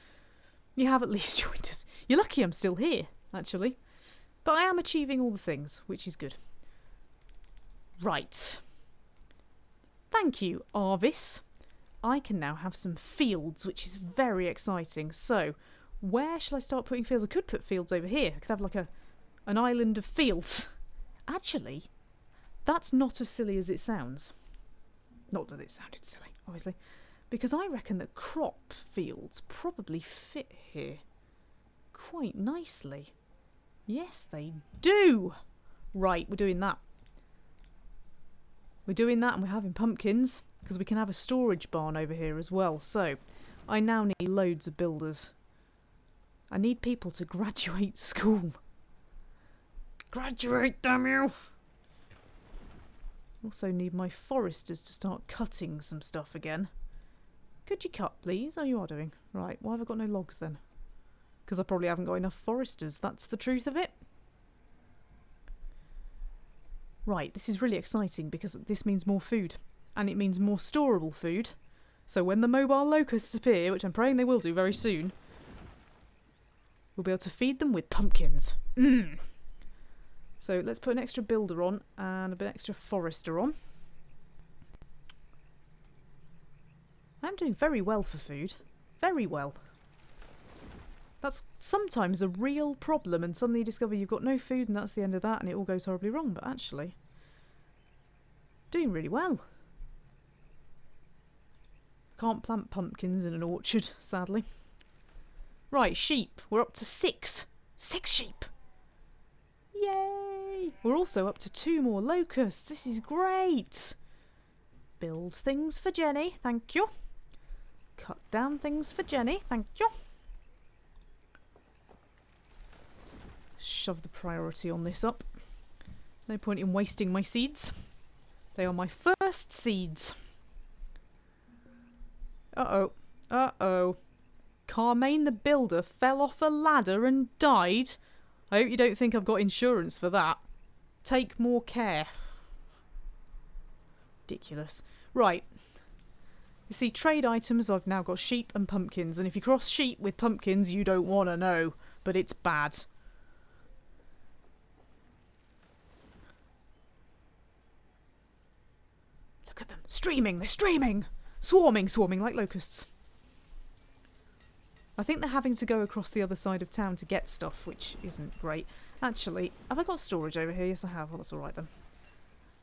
You have at least joined us. You're lucky I'm still here, actually. But I am achieving all the things, which is good. Right. Thank you, Arvis. I can now have some fields, which is very exciting. So, where shall I start putting fields? I could put fields over here. I could have like an island of fields. Actually, that's not as silly as it sounds. Not that it sounded silly, obviously. Because I reckon that crop fields probably fit here quite nicely. Yes, they do. Right, we're doing that. We're doing that and we're having pumpkins because we can have a storage barn over here as well. So, I now need loads of builders. I need people to graduate school. Graduate, damn you! Also need my foresters to start cutting some stuff again. Could you cut, please? Oh, you are doing. Right, why have I got no logs then? Because I probably haven't got enough foresters. That's the truth of it. Right, this is really exciting because this means more food. And it means more storable food. So when the mobile locusts appear, which I'm praying they will do very soon, we'll be able to feed them with pumpkins. So let's put an extra builder on and a bit extra forester on. I'm doing very well for food. Very well. That's sometimes a real problem and suddenly you discover you've got no food and that's the end of that and it all goes horribly wrong. But actually, doing really well. Can't plant pumpkins in an orchard, sadly. Right, sheep. We're up to 6. 6 sheep. Yay! We're also up to 2 more locusts. This is great. Build things for Jenny. Thank you. Cut down things for Jenny. Thank you. Shove the priority on this up. No point in wasting my seeds. They are my first seeds. Uh-oh. Uh-oh. Carmaine the builder fell off a ladder and died. I hope you don't think I've got insurance for that. Take more care. Ridiculous. Right. You see, trade items, I've now got sheep and pumpkins. And if you cross sheep with pumpkins, you don't want to know. But it's bad. Look at them. Streaming. They're streaming. Swarming like locusts. I think they're having to go across the other side of town to get stuff, which isn't great. Actually, have I got storage over here? Yes, I have. Well, that's alright then.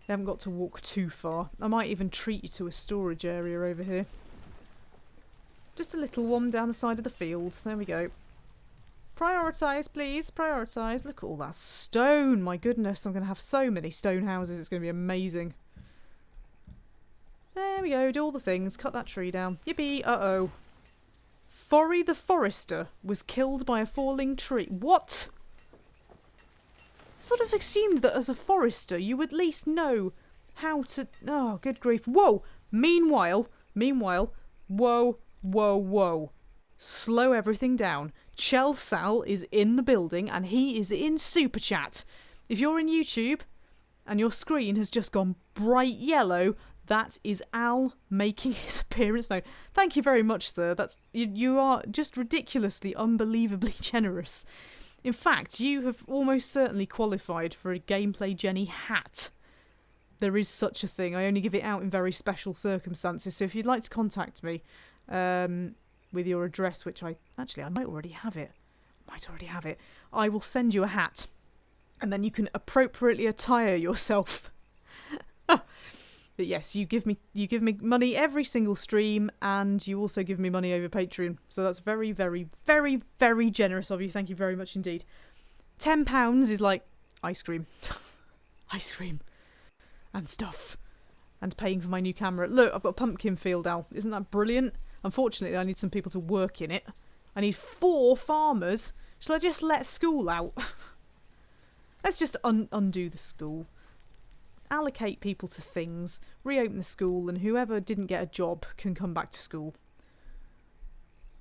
They haven't got to walk too far. I might even treat you to a storage area over here. Just a little one down the side of the field. There we go. Prioritise, please. Prioritise. Look at all that stone. My goodness, I'm going to have so many stone houses. It's going to be amazing. There we go. Do all the things. Cut that tree down. Yippee. Uh-oh. Forry the forester was killed by a falling tree. What? Sort of assumed that as a forester you would at least know how to... Oh, good grief. Whoa! Meanwhile, whoa. Slow everything down. Chelsal is in the building and he is in Super Chat. If you're in YouTube and your screen has just gone bright yellow, that is Al making his appearance known. Thank you very much, sir. That's you are just ridiculously, unbelievably generous. In fact, you have almost certainly qualified for a Gameplay Jenny hat. There is such a thing. I only give it out in very special circumstances. So if you'd like to contact me with your address, which I might already have it. I will send you a hat. And then you can appropriately attire yourself. But yes, you give me money every single stream, and you also give me money over Patreon. So that's very, very, very, very generous of you. Thank you very much indeed. £10 is like ice cream. Ice cream. And stuff. And paying for my new camera. Look, I've got a pumpkin field now. Isn't that brilliant? Unfortunately, I need some people to work in it. I need 4 farmers. Shall I just let school out? Let's just undo the school. Allocate people to things, reopen the school, and whoever didn't get a job can come back to school.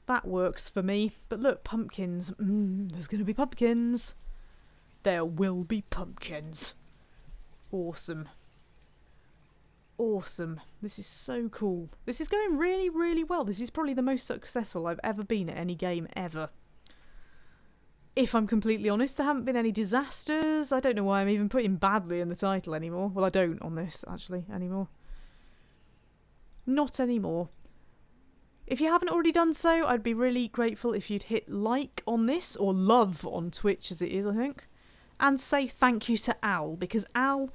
That works for me. But look, pumpkins. There's going to be pumpkins. There will be pumpkins. Awesome. Awesome. This is so cool. This is going really, really well. This is probably the most successful I've ever been at any game ever. If I'm completely honest, there haven't been any disasters. I don't know why I'm even putting badly in the title anymore. Well, I don't on this, actually, anymore. Not anymore. If you haven't already done so, I'd be really grateful if you'd hit like on this, or love on Twitch as it is, I think, and say thank you to Al, because Al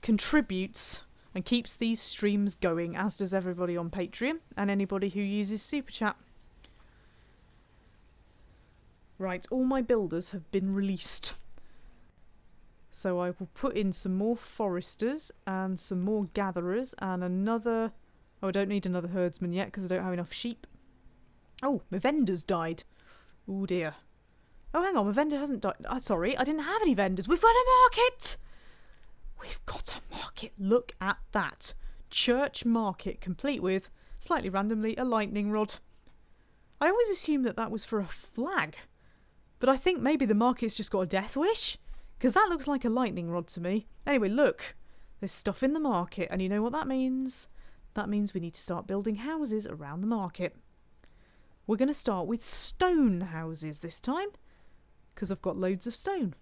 contributes and keeps these streams going, as does everybody on Patreon and anybody who uses Super Chat. Right, all my builders have been released. So I will put in some more foresters and some more gatherers and another... Oh, I don't need another herdsman yet because I don't have enough sheep. Oh, my vendor's died. Oh dear. Oh, hang on, my vendor hasn't died. Sorry, I didn't have any vendors. We've got a market! We've got a market. Look at that. Church market, complete with, slightly randomly, a lightning rod. I always assumed that that was for a flag. But I think maybe the market's just got a death wish. Because that looks like a lightning rod to me. Anyway, look. There's stuff in the market. And you know what that means? That means we need to start building houses around the market. We're going to start with stone houses this time. Because I've got loads of stone.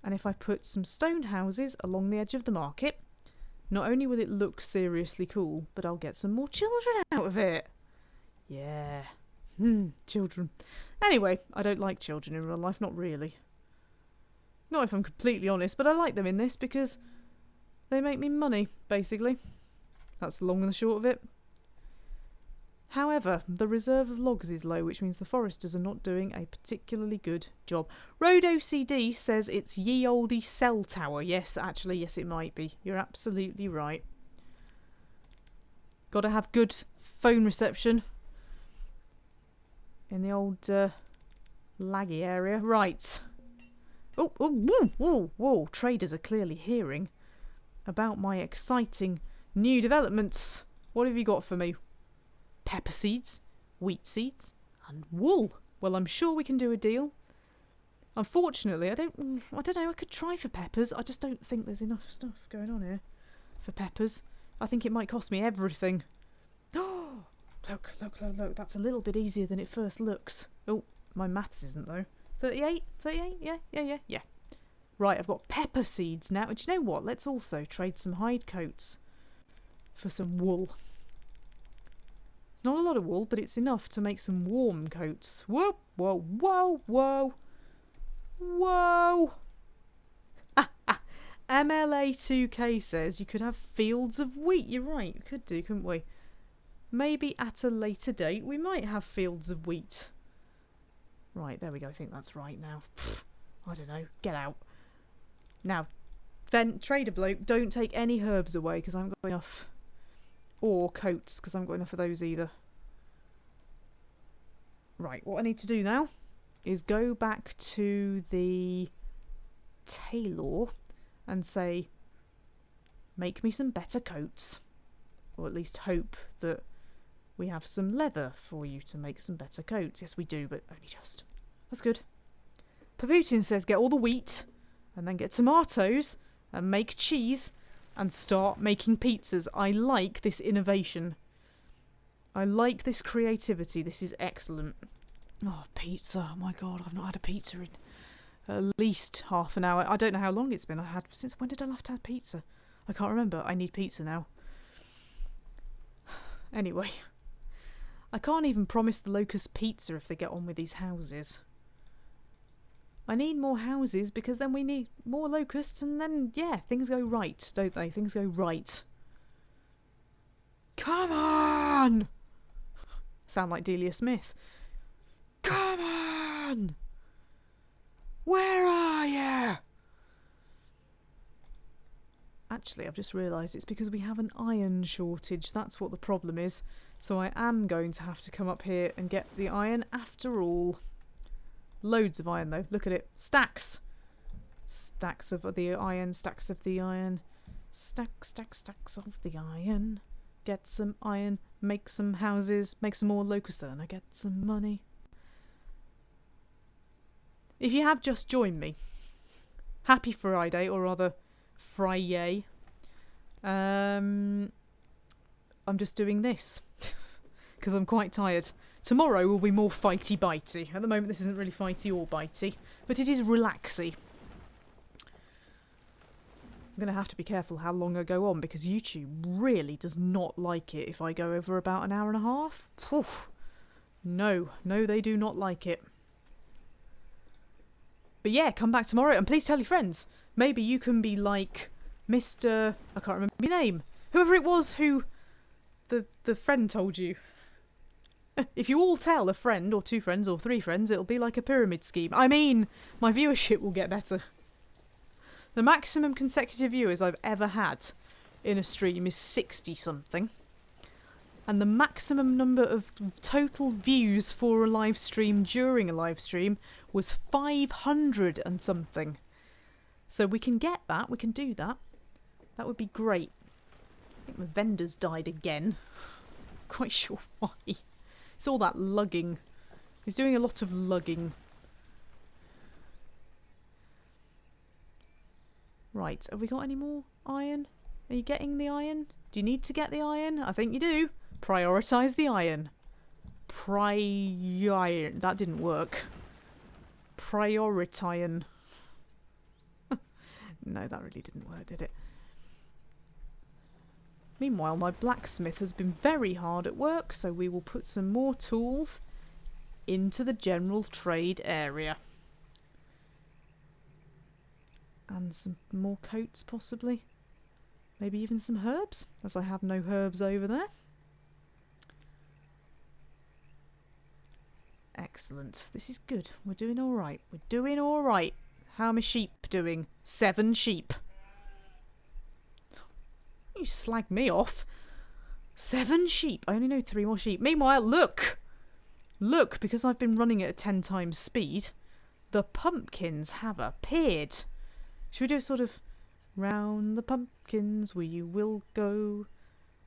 And if I put some stone houses along the edge of the market, not only will it look seriously cool, but I'll get some more children out of it. Yeah. Children. Anyway, I don't like children in real life, not really. Not if I'm completely honest, but I like them in this because they make me money, basically. That's the long and the short of it. However, the reserve of logs is low, which means the foresters are not doing a particularly good job. Road OCD says it's ye olde cell tower. Yes, actually, yes it might be. You're absolutely right. Gotta have good phone reception in the old laggy area. Right. Oh, whoa. Traders are clearly hearing about my exciting new developments. What have you got for me? Pepper seeds, wheat seeds, and wool. Well, I'm sure we can do a deal. Unfortunately, I don't know, I could try for peppers. I just don't think there's enough stuff going on here for peppers. I think it might cost me everything. Oh, look. That's a little bit easier than it first looks. Oh, my maths isn't though. 38? Yeah. Right, I've got pepper seeds now. And do you know what? Let's also trade some hide coats for some wool. It's not a lot of wool, but it's enough to make some warm coats. Whoa. MLA2K says you could have fields of wheat. You're right, we could do, couldn't we? Maybe at a later date we might have fields of wheat. Right, there we go. I think that's right now. I don't know. Get out. Now, then, trader bloke, don't take any herbs away because I haven't got enough. Or coats, because I haven't got enough of those either. Right, what I need to do now is go back to the tailor and say, make me some better coats. Or at least hope that we have some leather for you to make some better coats. Yes, we do, but only just. That's good. Paputin says get all the wheat and then get tomatoes and make cheese and start making pizzas. I like this innovation. I like this creativity. This is excellent. Oh, pizza. Oh my God, I've not had a pizza in at least half an hour. I don't know how long it's been. Since when did I last have pizza? I can't remember. I need pizza now. Anyway, I can't even promise the Locust pizza if they get on with these houses. I need more houses because then we need more locusts and then, yeah, things go right, don't they? Things go right. Come on! Sound like Delia Smith. Come on! Where are you? Actually, I've just realised it's because we have an iron shortage. That's what the problem is. So I am going to have to come up here and get the iron after all. Loads of iron though. Look at it. Stacks. Stacks of the iron, stacks of the iron. Stacks of the iron. Get some iron, make some houses, make some more locusts, then I get some money. If you have just joined me, happy Friday, or rather, Friday. I'm just doing this because I'm quite tired. Tomorrow will be more fighty-bitey. At the moment, this isn't really fighty or bitey, but it is relaxy. I'm going to have to be careful how long I go on because YouTube really does not like it if I go over about an hour and a half. Poof. No, they do not like it. But yeah, come back tomorrow and please tell your friends. Maybe you can be like Mr. I can't remember your name. Whoever it was who the friend told you. If you all tell a friend or 2 friends or 3 friends, it'll be like a pyramid scheme. I mean, my viewership will get better. The maximum consecutive viewers I've ever had in a stream is 60-something. And the maximum number of total views for a live stream during a live stream was 500 and something. So we can get that, we can do that. That would be great. I think my vendor's died again. Quite sure why. It's all that lugging. He's doing a lot of lugging. Right, have we got any more iron? Are you getting the iron? Do you need to get the iron? I think you do. Prioritise the iron. That didn't work. Prioritise. No, that really didn't work, did it? Meanwhile, my blacksmith has been very hard at work, so we will put some more tools into the general trade area. And some more coats, possibly. Maybe even some herbs, as I have no herbs over there. Excellent. This is good. We're doing all right. We're doing all right. How are my sheep doing? 7 sheep. You slag me off. 7 sheep. I only know 3 more sheep. Meanwhile, look! Look, because I've been running at a 10 times speed, the pumpkins have appeared. Should we do a sort of round the pumpkins we will go?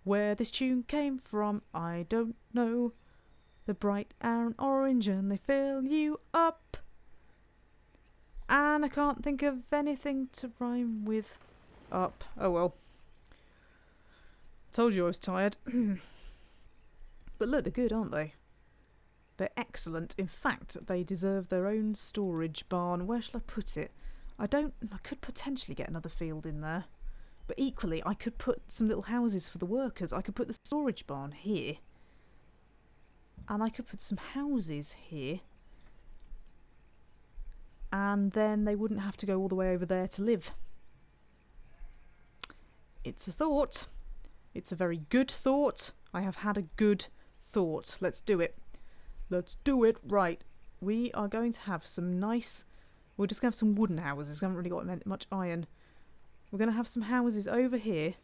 Where this tune came from, I don't know. They're bright and orange and they fill you up. And I can't think of anything to rhyme with up. Oh well. Told you I was tired. But look, they're good, aren't they? They're excellent. In fact, they deserve their own storage barn. Where shall I put it? I could potentially get another field in there. But equally, I could put some little houses for the workers. I could put the storage barn here. And I could put some houses here. And then they wouldn't have to go all the way over there to live. It's a thought. It's a very good thought. I have had a good thought. Let's do it. Let's do it. Right. We are going to have some nice... We're just going to have some wooden houses. We haven't really got much iron. We're going to have some houses over here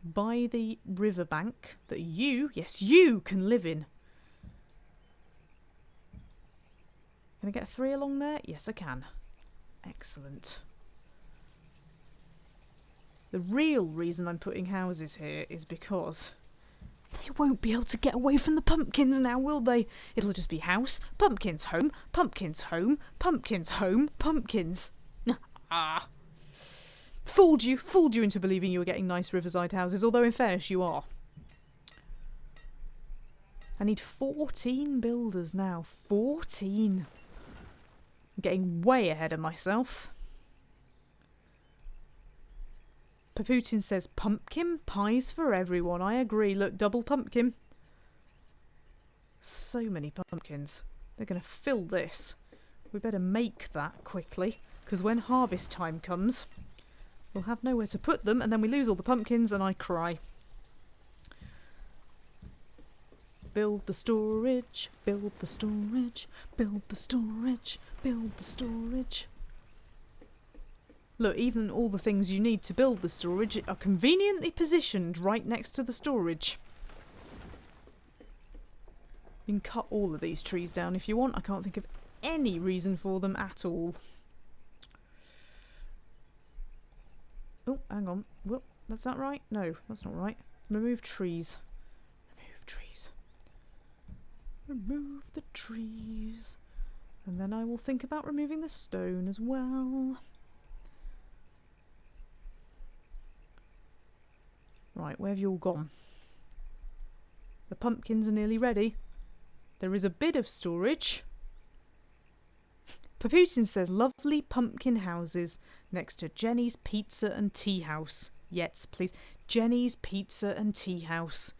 by the riverbank that yes, you can live in. Can I get 3 along there? Yes, I can. Excellent. The real reason I'm putting houses here is because they won't be able to get away from the pumpkins now, will they? It'll just be house, pumpkins, home, pumpkins, home, pumpkins, home, pumpkins. Ah. Fooled you into believing you were getting nice riverside houses, although in fairness you are. I need 14 builders now. 14. I'm getting way ahead of myself. Paputin says, pumpkin pies for everyone. I agree. Look, double pumpkin. So many pumpkins. They're going to fill this. We better make that quickly, because when harvest time comes, we'll have nowhere to put them, and then we lose all the pumpkins, and I cry. Build the storage, build the storage, build the storage, build the storage. Look, even all the things you need to build the storage are conveniently positioned right next to the storage. You can cut all of these trees down if you want. I can't think of any reason for them at all. Oh, hang on. Whoop, that's that right? No, that's not right. Remove trees. Remove trees. Remove the trees. And then I will think about removing the stone as well. Right, where have you all gone? The pumpkins are nearly ready. There is a bit of storage. Paputin says lovely pumpkin houses next to Jenny's Pizza and Tea House. Yes, please. Jenny's Pizza and Tea House.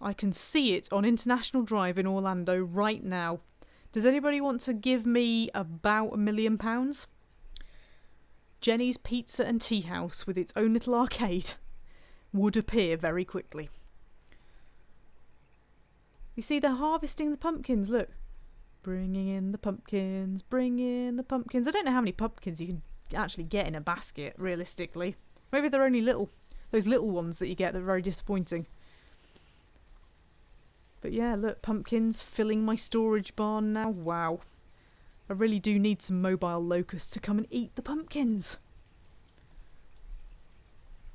I can see it on International Drive in Orlando right now. Does anybody want to give me about £1 million? Jenny's Pizza and Tea House with its own little arcade would appear very quickly. You see, they're harvesting the pumpkins, look. Bringing in the pumpkins, bring in the pumpkins. I don't know how many pumpkins you can actually get in a basket, realistically. Maybe they're only little. Those little ones that you get that are very disappointing. But yeah, look, pumpkins filling my storage barn now. Wow. I really do need some mobile locusts to come and eat the pumpkins.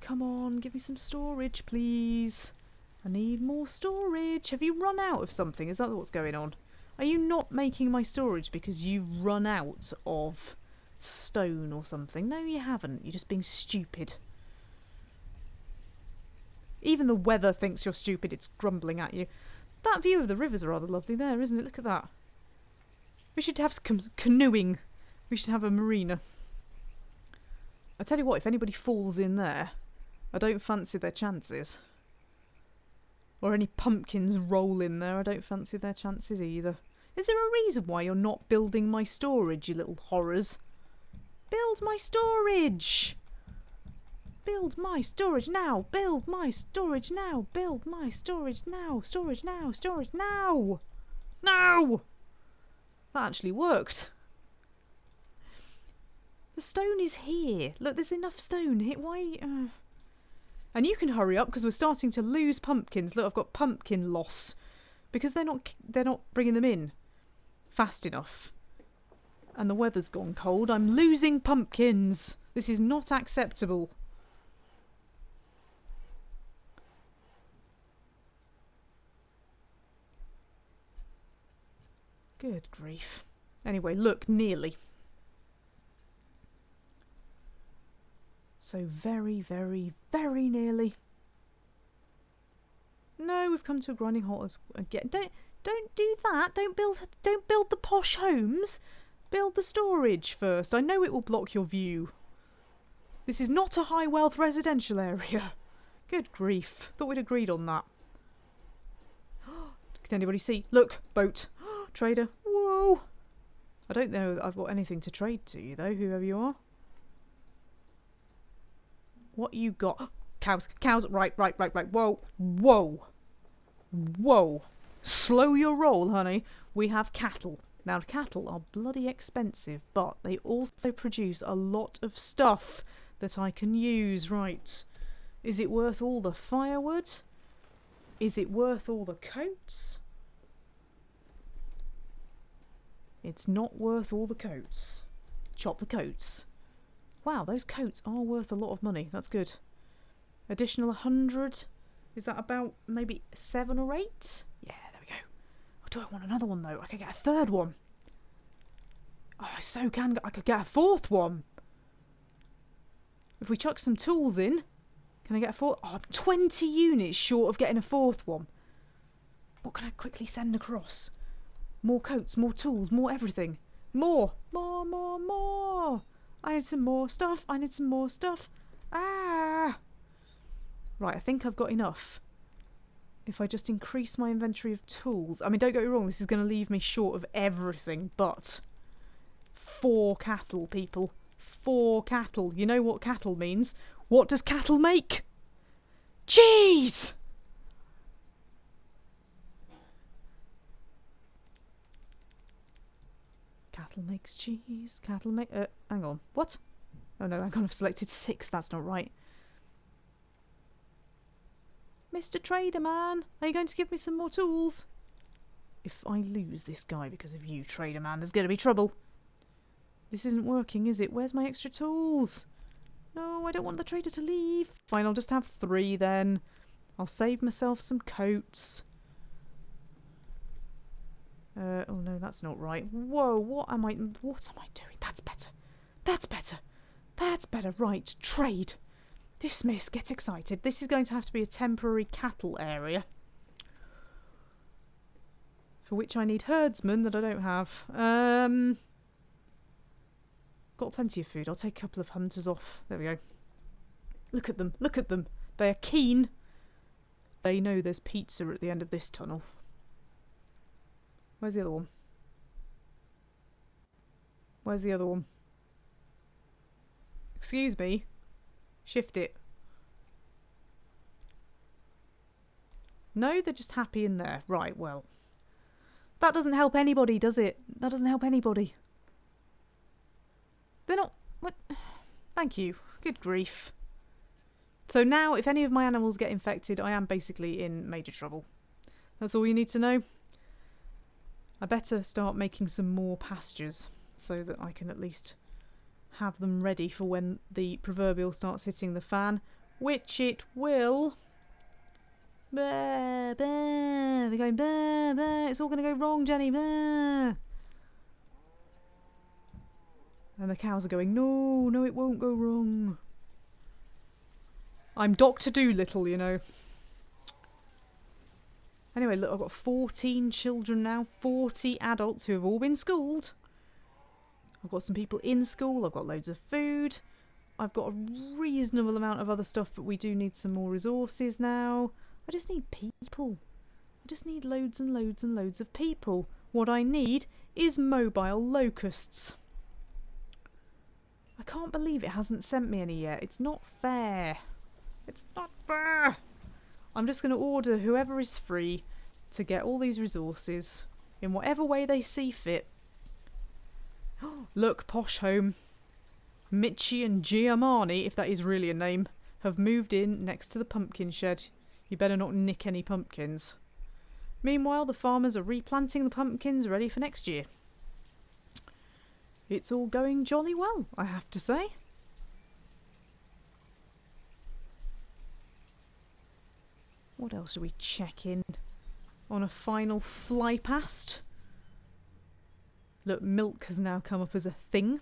Come on, give me some storage, please. I need more storage. Have you run out of something? Is that what's going on? Are you not making my storage because you've run out of stone or something? No, you haven't. You're just being stupid. Even the weather thinks you're stupid. It's grumbling at you. That view of the river's rather lovely there, isn't it? Look at that. We should have some canoeing. We should have a marina. I tell you what, if anybody falls in there, I don't fancy their chances. Or any pumpkins roll in there, I don't fancy their chances either. Is there a reason why you're not building my storage, you little horrors? Build my storage! Build my storage now! Build my storage now! Build my storage now! Storage now! Storage now! No! That actually worked. The stone is here. Look, there's enough stone here. Why? And you can hurry up because we're starting to lose pumpkins. Look, I've got pumpkin loss because they're not bringing them in fast enough. And the weather's gone cold. I'm losing pumpkins. This is not acceptable. Good grief. Anyway, look, nearly. So very, very, very nearly. No, we've come to a grinding halt again. Don't do that. Don't build the posh homes. Build the storage first. I know it will block your view. This is not a high wealth residential area. Good grief. Thought we'd agreed on that. Can anybody see? Look, boat. Trader. Whoa. I don't know that I've got anything to trade to you though, whoever you are. What you got? Cows. Cows. Right. Whoa. Whoa. Whoa. Slow your roll, honey. We have cattle. Now, cattle are bloody expensive, but they also produce a lot of stuff that I can use. Right. Is it worth all the firewood? Is it worth all the coats? It's not worth all the coats. Chop the coats. Wow, those coats are worth a lot of money. That's good. Additional 100. Is that about maybe 7 or 8? Yeah, there we go. Oh, do I want another one though? I could get a third one. Oh, I so can. I could get a fourth one. If we chuck some tools in, can I get a fourth? Oh, I'm 20 units short of getting a fourth one. What can I quickly send across? More coats, more tools, more everything. More. I need some more stuff. Ah! Right, I think I've got enough. If I just increase my inventory of tools. I mean, don't get me wrong, this is going to leave me short of everything, but 4 cattle, people. 4 cattle. You know what cattle means? What does cattle make? Cheese! Cattle makes cheese. Cattle make... hang on. What? Oh no, I kind of selected 6. That's not right. Mr. Trader Man, are you going to give me some more tools? If I lose this guy because of you, Trader Man, there's going to be trouble. This isn't working, is it? Where's my extra tools? No, I don't want the trader to leave. Fine, I'll just have 3 then. I'll save myself some coats. Oh no, that's not right. Whoa, what am I doing? That's better. That's better. That's better. Right, trade. Dismiss, get excited. This is going to have to be a temporary cattle area. For which I need herdsmen that I don't have. Got plenty of food. I'll take a couple of hunters off. There we go. Look at them. Look at them. They are keen. They know there's pizza at the end of this tunnel. Where's the other one? Where's the other one? Excuse me. Shift it. No, they're just happy in there. Right, well. That doesn't help anybody, does it? That doesn't help anybody. They're not... What? Thank you. Good grief. So now, if any of my animals get infected, I am basically in major trouble. That's all you need to know. I better start making some more pastures so that I can at least have them ready for when the proverbial starts hitting the fan, which it will. Bah, bah. They're going, bah, bah. It's all going to go wrong, Jenny. Bah. And the cows are going, no, no, it won't go wrong. I'm Dr. Dolittle, you know. Anyway, look, I've got 14 children now, 40 adults who have all been schooled. I've got some people in school, I've got loads of food. I've got a reasonable amount of other stuff, but we do need some more resources now. I just need people. I just need loads and loads and loads of people. What I need is mobile locusts. I can't believe it hasn't sent me any yet. It's not fair. It's not fair. I'm just going to order whoever is free to get all these resources in whatever way they see fit. Look, posh home. Mitchie and Giamani, if that is really a name, have moved in next to the pumpkin shed. You better not nick any pumpkins. Meanwhile, the farmers are replanting the pumpkins ready for next year. It's all going jolly well, I have to say. What else should we check in on a final fly past? Look, milk has now come up as a thing.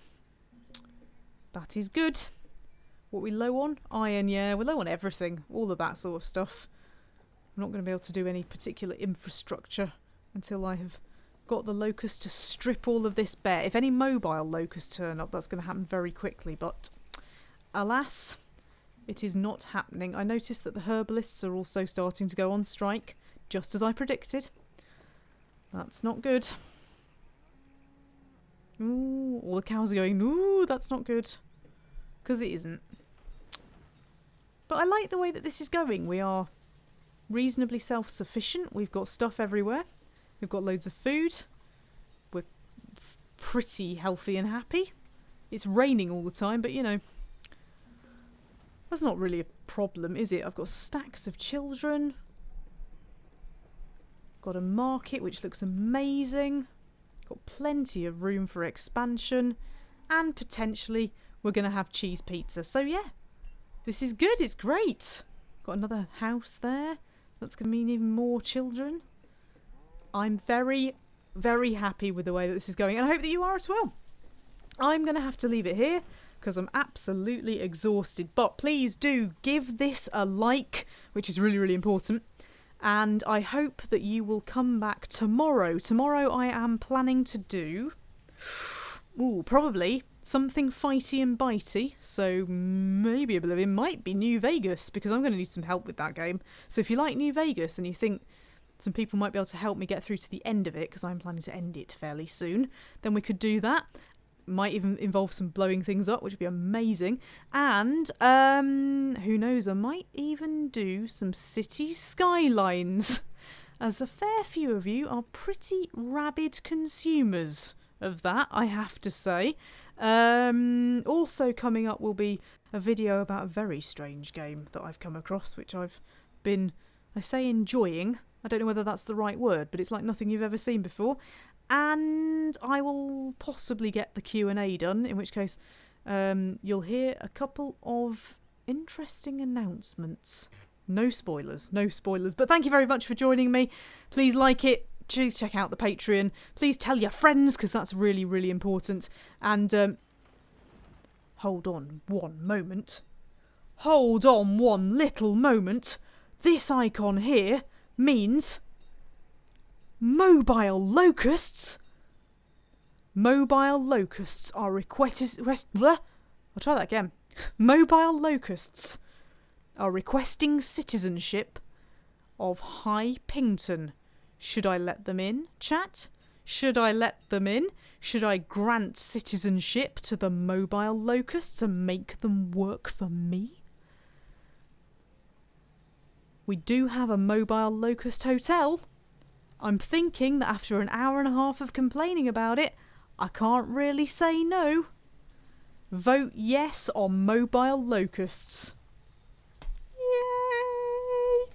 That is good. What are we low on? Iron, yeah. We're low on everything. All of that sort of stuff. I'm not going to be able to do any particular infrastructure until I have got the locusts to strip all of this bare. If any mobile locusts turn up, that's going to happen very quickly. But alas, it is not happening. I noticed that the herbalists are also starting to go on strike, just as I predicted. That's not good. Ooh, all the cows are going, ooh, that's not good. Because it isn't. But I like the way that this is going. We are reasonably self-sufficient. We've got stuff everywhere. We've got loads of food. We're pretty healthy and happy. It's raining all the time, but you know, that's not really a problem, is it? I've got stacks of children. Got a market which looks amazing. Got plenty of room for expansion. And potentially we're going to have cheese pizza. So yeah, this is good. It's great. Got another house there. That's going to mean even more children. I'm very, very happy with the way that this is going. And I hope that you are as well. I'm going to have to leave it here because I'm absolutely exhausted. But please do give this a like, which is really, really important. And I hope that you will come back tomorrow. Tomorrow I am planning to do, probably something fighty and bitey. So maybe it might be New Vegas because I'm going to need some help with that game. So if you like New Vegas and you think some people might be able to help me get through to the end of it, because I'm planning to end it fairly soon, then we could do that. Might even involve some blowing things up, which would be amazing. And who knows, I might even do some city skylines, as a fair few of you are pretty rabid consumers of that, I have to say. Also coming up will be a video about a very strange game that I've come across, which I've been, I say enjoying. I don't know whether that's the right word, but it's like nothing you've ever seen before. And I will possibly get the Q&A done, in which case you'll hear a couple of interesting announcements. No spoilers, no spoilers. But thank you very much for joining me. Please like it. Please check out the Patreon. Please tell your friends, because that's really, really important. And hold on one moment. Hold on one little moment. This icon here means mobile locusts. Mobile locusts are I'll try that again. Mobile locusts are requesting citizenship of High Pington. Should I let them in, chat? Should I let them in? Should I grant citizenship to the mobile locusts and make them work for me? We do have a mobile locust hotel. I'm thinking that after an hour and a half of complaining about it, I can't really say no. Vote yes on mobile locusts. Yay!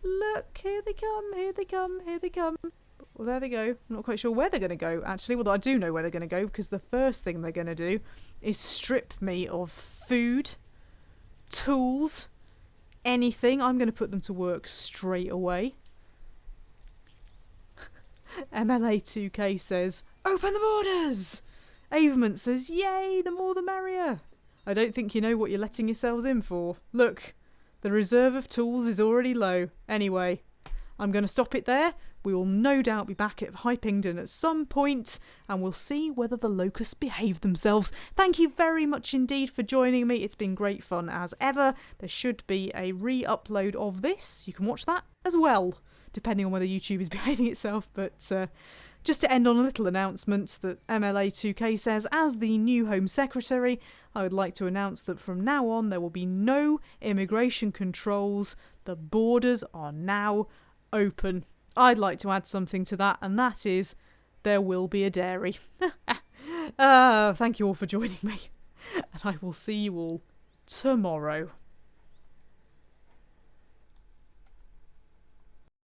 Look, here they come, here they come, here they come. Well, there they go. I'm not quite sure where they're going to go, actually. Well, I do know where they're going to go, because the first thing they're going to do is strip me of food, tools, anything. I'm going to put them to work straight away. MLA2K says, open the borders! Avement says, yay, the more the merrier. I don't think you know what you're letting yourselves in for. Look, the reserve of tools is already low. Anyway, I'm going to stop it there. We will no doubt be back at High Pington at some point, and we'll see whether the locusts behave themselves. Thank you very much indeed for joining me. It's been great fun as ever. There should be a re-upload of this. You can watch that as well, depending on whether YouTube is behaving itself. But just to end on a little announcement that MLA2K says, as the new Home Secretary, I would like to announce that from now on there will be no immigration controls. The borders are now open. I'd like to add something to that, and that is, there will be a dairy. Thank you all for joining me, and I will see you all tomorrow.